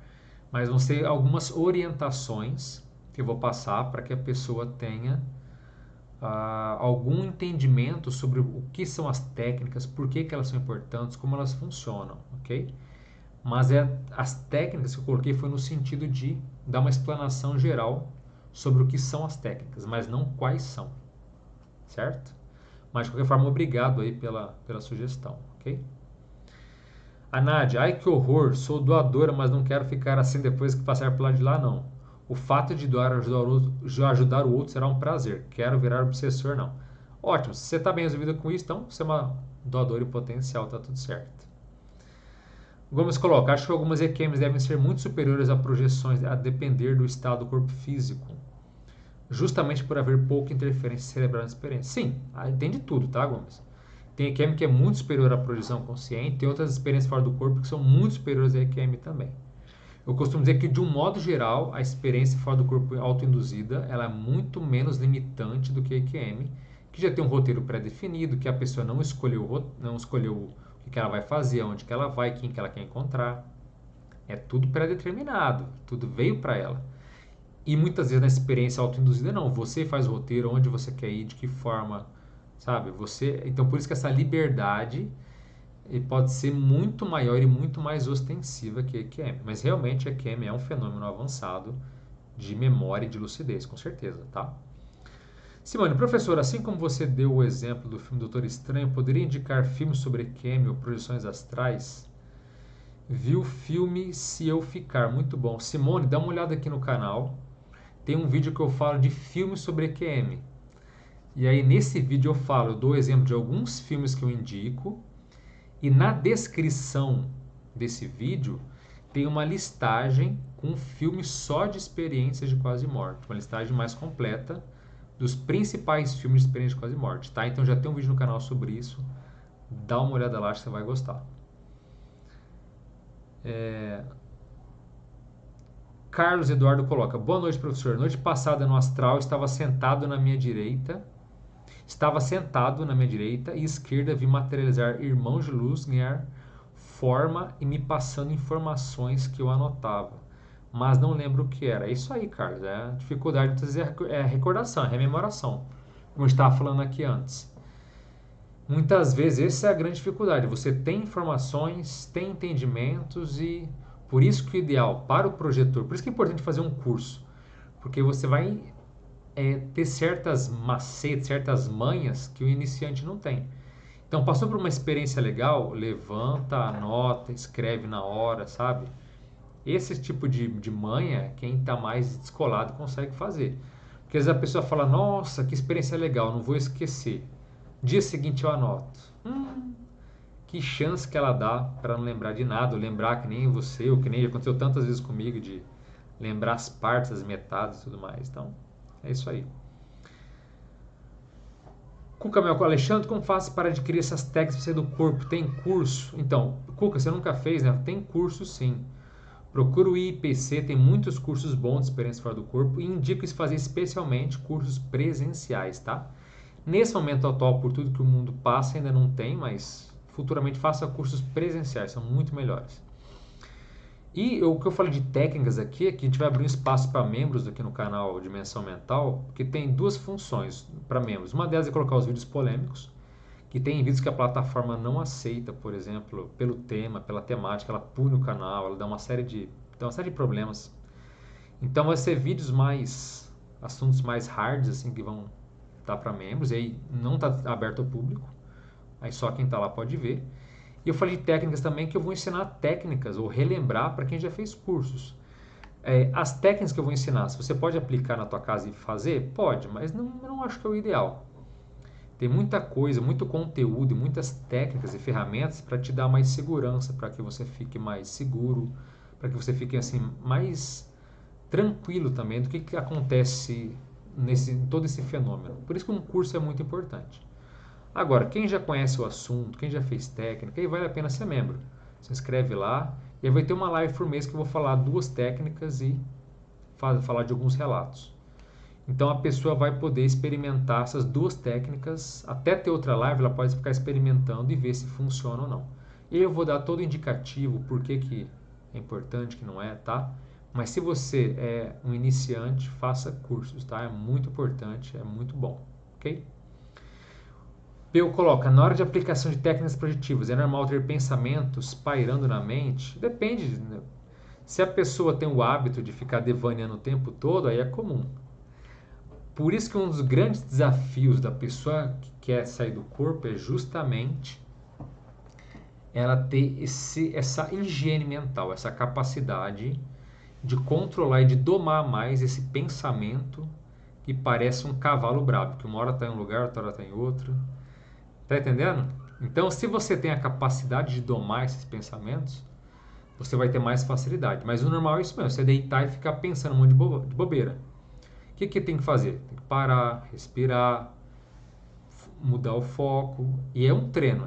mas vão ser algumas orientações que eu vou passar para que a pessoa tenha algum entendimento sobre o que são as técnicas, por que elas são importantes, como elas funcionam, ok? Mas as técnicas que eu coloquei foi no sentido de dar uma explanação geral sobre o que são as técnicas, mas não quais são, certo? Mas de qualquer forma, obrigado aí pela sugestão, ok? A Nádia, ai que horror, sou doadora, mas não quero ficar assim depois que passar por lá de lá, não. O fato de doar ajudar o outro será um prazer. Quero virar obsessor, não. Ótimo, se você está bem resolvida com isso, então você é uma doadora em potencial, tá tudo certo. Gomes coloca, acho que algumas EQMs devem ser muito superiores a projeções, a depender do estado do corpo físico. Justamente por haver pouca interferência cerebral na experiência. Sim, tem de tudo, tá, Gomes? Tem EQM que é muito superior à projeção consciente, tem outras experiências fora do corpo que são muito superiores à EQM também. Eu costumo dizer que, de um modo geral, a experiência fora do corpo autoinduzida ela é muito menos limitante do que a EQM, que já tem um roteiro pré-definido, que a pessoa não escolheu o que ela vai fazer, onde que ela vai, quem que ela quer encontrar. É tudo pré-determinado, tudo veio para ela. E muitas vezes na experiência autoinduzida, não. Você faz o roteiro, onde você quer ir, de que forma, sabe? Então, por isso que essa liberdade pode ser muito maior e muito mais ostensiva que a EQM. Mas realmente a EQM é um fenômeno avançado de memória e de lucidez, com certeza, tá? Simone, professor, assim como você deu o exemplo do filme Doutor Estranho, poderia indicar filmes sobre EQM ou projeções astrais? Vi o filme Se Eu Ficar, muito bom. Simone, dá uma olhada aqui no canal. Tem um vídeo que eu falo de filmes sobre EQM. E aí nesse vídeo eu dou exemplo de alguns filmes que eu indico. E na descrição desse vídeo tem uma listagem com filmes só de experiências de quase morte. Uma listagem mais completa dos principais filmes de experiência de quase morte, tá? Então já tem um vídeo no canal sobre isso. Dá uma olhada lá que você vai gostar. Carlos Eduardo coloca, boa noite, professor. Noite passada no astral estava sentado na minha direita e esquerda vi materializar irmãos de luz, ganhar forma e me passando informações que eu anotava, mas não lembro o que era. É isso aí, Carlos. A dificuldade de dizer é a recordação, a rememoração, como eu estava falando aqui antes. Muitas vezes essa é a grande dificuldade. Você tem informações, tem entendimentos e por isso que o ideal para o projetor, por isso que é importante fazer um curso, porque você vai ter certas macetes, certas manhas que o iniciante não tem. Então, passou por uma experiência legal, levanta, anota, escreve na hora, sabe? Esse tipo de manha, quem está mais descolado consegue fazer. Porque às vezes a pessoa fala, nossa, que experiência legal, não vou esquecer. Dia seguinte eu anoto. Que chance que ela dá para não lembrar de nada, ou lembrar que nem você, ou que nem aconteceu tantas vezes comigo, de lembrar as partes, as metades e tudo mais. Então, é isso aí. Cuca, meu Alexandre, como faço para adquirir essas técnicas para sair do corpo? Tem curso? Então, Cuca, você nunca fez, né? Tem curso sim. Procura o IPC, tem muitos cursos bons de experiência fora do corpo e indico isso fazer especialmente cursos presenciais, tá? Nesse momento atual, por tudo que o mundo passa, ainda não tem, mas futuramente faça cursos presenciais, são muito melhores. E o que eu falei de técnicas aqui é que a gente vai abrir um espaço para membros aqui no canal Dimensão Mental, que tem duas funções para membros. Uma delas é colocar os vídeos polêmicos, que tem vídeos que a plataforma não aceita, por exemplo, pelo tema, pela temática, ela pune o canal, ela dá uma série de problemas. Então vai ser vídeos mais, assuntos mais hards, assim, que vão estar para membros, e aí não está aberto ao público, aí só quem está lá pode ver. E eu falei de técnicas também, que eu vou ensinar técnicas, ou relembrar para quem já fez cursos. As técnicas que eu vou ensinar, se você pode aplicar na tua casa e fazer, pode, mas não acho que é o ideal. Tem muita coisa, muito conteúdo e muitas técnicas e ferramentas para te dar mais segurança, para que você fique mais seguro, para que você fique assim mais tranquilo também do que acontece em todo esse fenômeno. Por isso que um curso é muito importante. Agora, quem já conhece o assunto, quem já fez técnica, aí vale a pena ser membro. Se inscreve lá e aí vai ter uma live por mês que eu vou falar duas técnicas e falar de alguns relatos. Então a pessoa vai poder experimentar essas duas técnicas, até ter outra live, ela pode ficar experimentando e ver se funciona ou não. E eu vou dar todo o indicativo, por que é importante, que não é, tá? Mas se você é um iniciante, faça cursos, tá? É muito importante, é muito bom, ok? Peu coloca, na hora de aplicação de técnicas projetivas, é normal ter pensamentos pairando na mente? Depende, né? Se a pessoa tem o hábito de ficar devaneando o tempo todo, aí é comum. Por isso que um dos grandes desafios da pessoa que quer sair do corpo é justamente ela ter essa higiene mental, essa capacidade de controlar e de domar mais esse pensamento que parece um cavalo bravo, que uma hora está em um lugar, outra hora está em outro. Tá entendendo? Então, se você tem a capacidade de domar esses pensamentos, você vai ter mais facilidade. Mas o normal é isso mesmo, você deitar e ficar pensando um monte de bobeira. O que tem que fazer? Tem que parar, respirar, mudar o foco. E é um treino,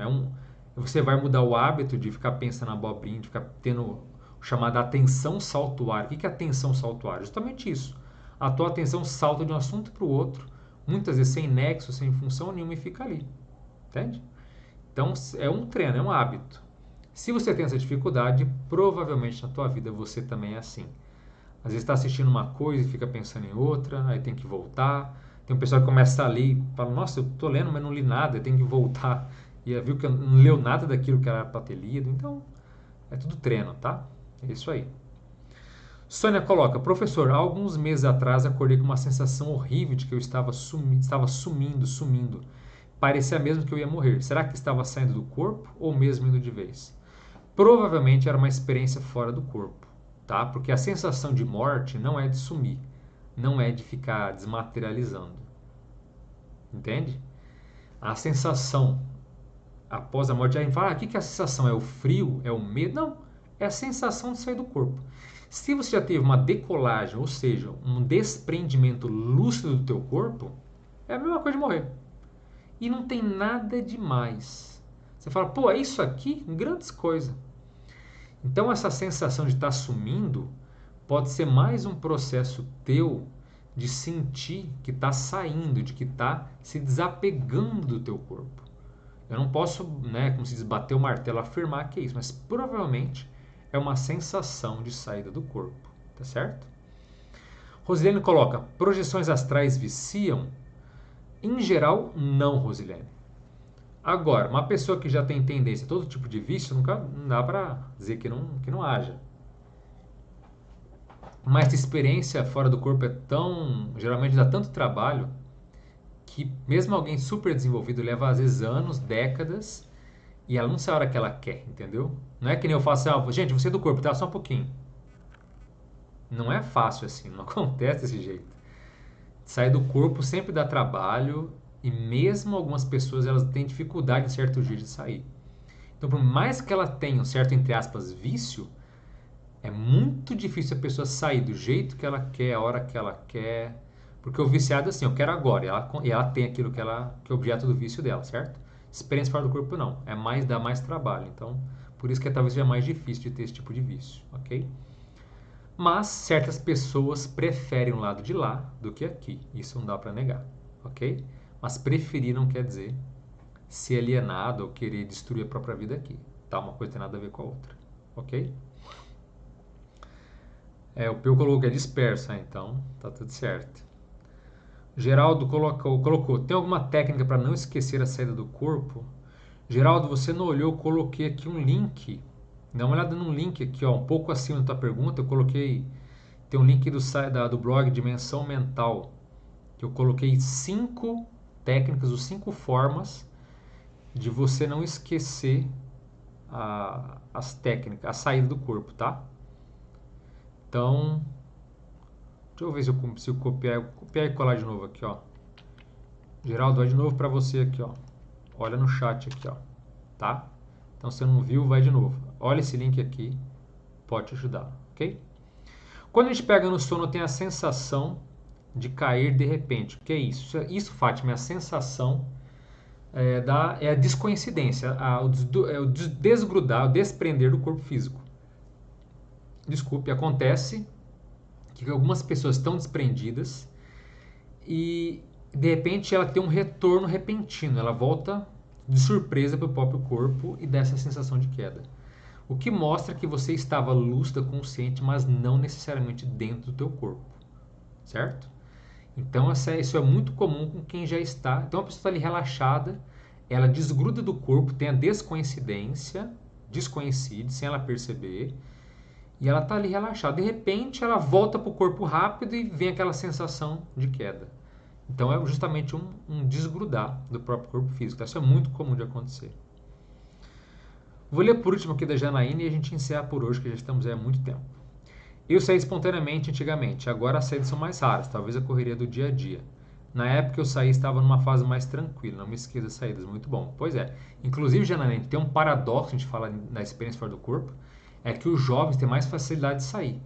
você vai mudar o hábito de ficar pensando na abobrinha, de ficar tendo o chamado atenção saltuária. O que é atenção saltuária? Justamente isso. A tua atenção salta de um assunto para o outro, muitas vezes sem nexo, sem função nenhuma, e fica ali. Entende? Então é um treino, é um hábito. Se você tem essa dificuldade, provavelmente na tua vida você também é assim. Às vezes está assistindo uma coisa e fica pensando em outra, aí tem que voltar. Tem um pessoal que começa a ler e fala, nossa, eu estou lendo, mas não li nada, tem que voltar. E viu que não leu nada daquilo que era para ter lido. Então, é tudo treino, tá? É isso aí. Sônia coloca, professor, há alguns meses atrás acordei com uma sensação horrível de que eu estava sumindo. Parecia mesmo que eu ia morrer. Será que estava saindo do corpo ou mesmo indo de vez? Provavelmente era uma experiência fora do corpo, tá? Porque a sensação de morte não é de sumir, não é de ficar desmaterializando. Entende? A sensação após a morte, a gente fala, o que é a sensação? É o frio? É o medo? Não, é a sensação de sair do corpo. Se você já teve uma decolagem, ou seja, um desprendimento lúcido do teu corpo, é a mesma coisa de morrer. E não tem nada demais. Você fala, pô, é isso aqui? Grandes coisas. Então essa sensação de estar sumindo pode ser mais um processo teu de sentir que está saindo, de que está se desapegando do teu corpo. Eu não posso, né, como se diz, bater o martelo, afirmar que é isso, mas provavelmente é uma sensação de saída do corpo, tá certo? Rosilene coloca, projeções astrais viciam? Em geral, não, Rosilene. Agora, uma pessoa que já tem tendência a todo tipo de vício, não dá para dizer que não haja. Mas essa experiência fora do corpo geralmente dá tanto trabalho, que mesmo alguém super desenvolvido leva às vezes anos, décadas, e ela não sabe a hora que ela quer, entendeu? Não é que nem eu faço assim, gente, você é do corpo, tá? Só um pouquinho. Não é fácil assim, não acontece desse jeito. Sair do corpo sempre dá trabalho e mesmo algumas pessoas elas têm dificuldade em certo dia de sair. Então, por mais que ela tenha um certo, entre aspas, vício, é muito difícil a pessoa sair do jeito que ela quer, a hora que ela quer, Porque o viciado, assim, eu quero agora, e ela tem aquilo que é o objeto do vício dela, certo? Experiência fora do corpo, não. Dá mais trabalho. Então, por isso que talvez seja mais difícil de ter esse tipo de vício, ok? Mas certas pessoas preferem o lado de lá do que aqui. Isso não dá para negar, ok? Mas preferir não quer dizer ser alienado ou querer destruir a própria vida aqui. Tá? Uma coisa tem nada a ver com a outra, ok? O Peu colocou que é dispersa, então tá tudo certo. Geraldo colocou, tem alguma técnica para não esquecer a saída do corpo? Geraldo, você não olhou, eu coloquei aqui um link. Dá uma olhada num link aqui, ó, um pouco acima da tua pergunta, eu coloquei, tem um link do blog Dimensão Mental, que eu coloquei 5 técnicas, ou 5 formas de você não esquecer as técnicas, a saída do corpo, tá? Então, deixa eu ver se eu consigo copiar e colar de novo aqui, ó. Geraldo, vai de novo para você aqui, ó. Olha no chat aqui, ó, tá? Então, se você não viu, vai de novo. Olha esse link aqui, pode te ajudar, ok? Quando a gente pega no sono, tem a sensação de cair de repente. O que é isso? Isso, Fátima, é a sensação é a descoincidência, o desgrudar, o desprender do corpo físico. Desculpe, acontece que algumas pessoas estão desprendidas e de repente ela tem um retorno repentino, ela volta de surpresa para o próprio corpo e dá essa sensação de queda. O que mostra que você estava lúcida, consciente, mas não necessariamente dentro do teu corpo, certo? Então isso é muito comum com quem já está. Então a pessoa está ali relaxada, ela desgruda do corpo, tem a desconhecida, sem ela perceber, e ela está ali relaxada. De repente ela volta para o corpo rápido e vem aquela sensação de queda. Então é justamente um desgrudar do próprio corpo físico. Tá? Isso é muito comum de acontecer. Vou ler por último aqui da Janaína e a gente encerra por hoje, que já estamos aí há muito tempo. Eu saí espontaneamente antigamente, agora as saídas são mais raras, talvez a correria do dia a dia. Na época eu saí estava numa fase mais tranquila, não me esqueça das saídas, muito bom. Pois é, inclusive, Janaína, tem um paradoxo, a gente fala na experiência fora do corpo, é que os jovens têm mais facilidade de sair.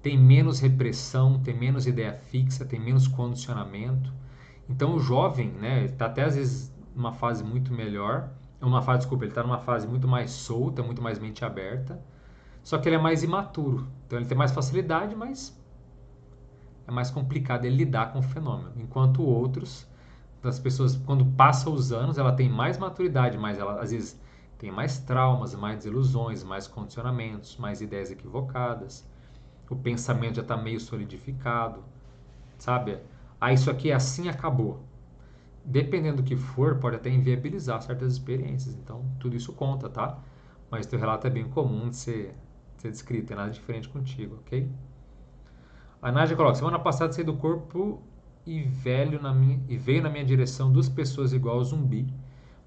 Tem menos repressão, tem menos ideia fixa, tem menos condicionamento. Então o jovem, né, está até às vezes numa fase muito melhor, ele está numa fase muito mais solta, muito mais mente aberta, só que ele é mais imaturo, então ele tem mais facilidade, mas é mais complicado ele lidar com o fenômeno. Enquanto outros, das pessoas, quando passam os anos, ela tem mais maturidade, mas ela às vezes tem mais traumas, mais desilusões, mais condicionamentos, mais ideias equivocadas. O pensamento já está meio solidificado, sabe? Ah, isso aqui é assim, acabou. Dependendo do que for, pode até inviabilizar certas experiências. Então, tudo isso conta, tá? Mas teu relato é bem comum de ser descrito, tem nada diferente contigo, ok? A Nádia coloca, semana passada saí do corpo e veio na minha direção 2 pessoas igual ao zumbi,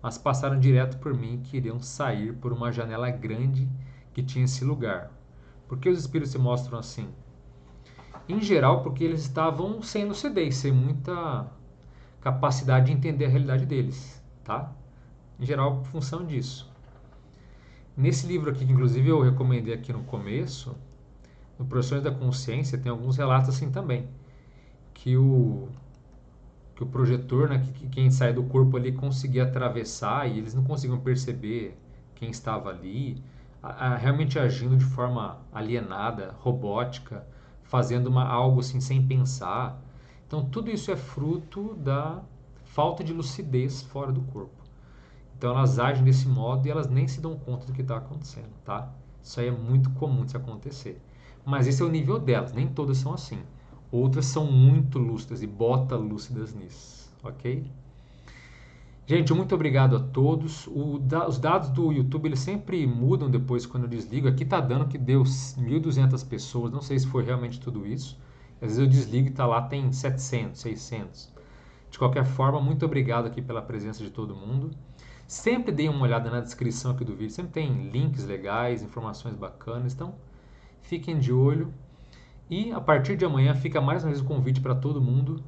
mas passaram direto por mim e queriam sair por uma janela grande que tinha esse lugar. Por que os espíritos se mostram assim? Em geral, porque eles estavam sem lucidez, sem muita capacidade de entender a realidade deles, tá? Em geral, função disso. Nesse livro aqui, que inclusive eu recomendei aqui no começo, no Profissões da Consciência, tem alguns relatos assim também, que o projetor, né, que quem sai do corpo ali conseguia atravessar e eles não conseguiam perceber quem estava ali, realmente agindo de forma alienada, robótica, fazendo algo assim sem pensar. Então tudo isso é fruto da falta de lucidez fora do corpo. Então elas agem desse modo e elas nem se dão conta do que está acontecendo, tá? Isso aí é muito comum de se acontecer. Mas esse é o nível delas, nem todas são assim. Outras são muito lúcidas e bota lúcidas nisso, ok? Gente, muito obrigado a todos. Os dados do YouTube eles sempre mudam depois quando eu desligo. Aqui tá dando que deu 1.200 pessoas, não sei se foi realmente tudo isso. Às vezes eu desligo e tá lá, tem 700, 600. De qualquer forma, muito obrigado aqui pela presença de todo mundo. Sempre deem uma olhada na descrição aqui do vídeo, sempre tem links legais, informações bacanas, então fiquem de olho. E a partir de amanhã fica mais uma vez o convite para todo mundo.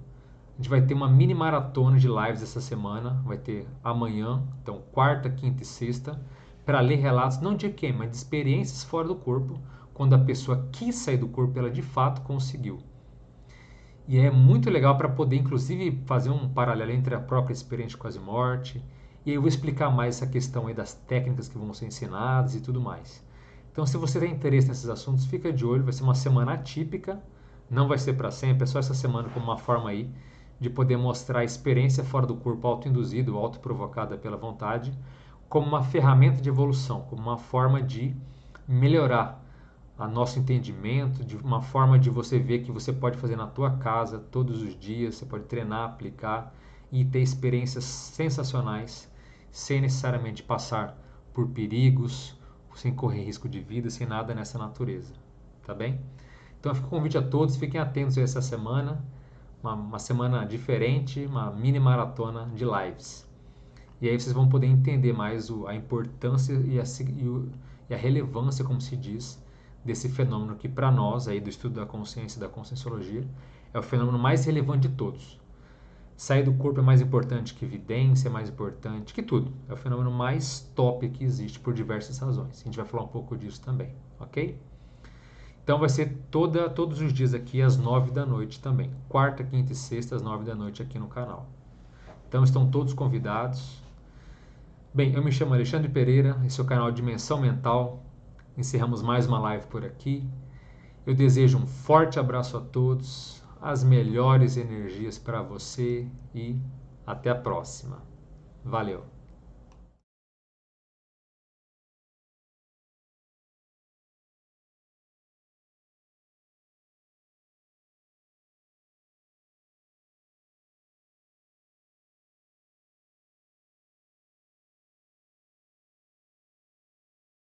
A gente vai ter uma mini maratona de lives essa semana, vai ter amanhã, então quarta, quinta e sexta, para ler relatos não de quem, mas de experiências fora do corpo, quando a pessoa quis sair do corpo, ela de fato conseguiu. E é muito legal para poder, inclusive, fazer um paralelo entre a própria experiência de quase morte. E aí eu vou explicar mais essa questão aí das técnicas que vão ser ensinadas e tudo mais. Então, se você tem interesse nesses assuntos, fica de olho. Vai ser uma semana atípica, não vai ser para sempre, é só essa semana como uma forma aí de poder mostrar a experiência fora do corpo autoinduzida ou autoprovocada pela vontade como uma ferramenta de evolução, como uma forma de melhorar a nosso entendimento, de uma forma de você ver que você pode fazer na tua casa todos os dias, você pode treinar, aplicar e ter experiências sensacionais sem necessariamente passar por perigos, sem correr risco de vida, sem nada nessa natureza, tá bem? Então fica o convite a todos, fiquem atentos a essa semana, uma semana diferente, uma mini maratona de lives. E aí vocês vão poder entender mais a importância e a relevância, como se diz, desse fenômeno que para nós, aí do estudo da consciência e da conscienciologia, é o fenômeno mais relevante de todos. Sair do corpo é mais importante que evidência, é mais importante que tudo. É o fenômeno mais top que existe por diversas razões. A gente vai falar um pouco disso também, ok? Então vai ser todos os dias aqui às 9 da noite também. Quarta, quinta e sexta às 9 da noite aqui no canal. Então estão todos convidados. Bem, eu me chamo Alexandre Pereira, esse é o canal Dimensão Mental. Encerramos mais uma live por aqui. Eu desejo um forte abraço a todos, as melhores energias para você e até a próxima. Valeu!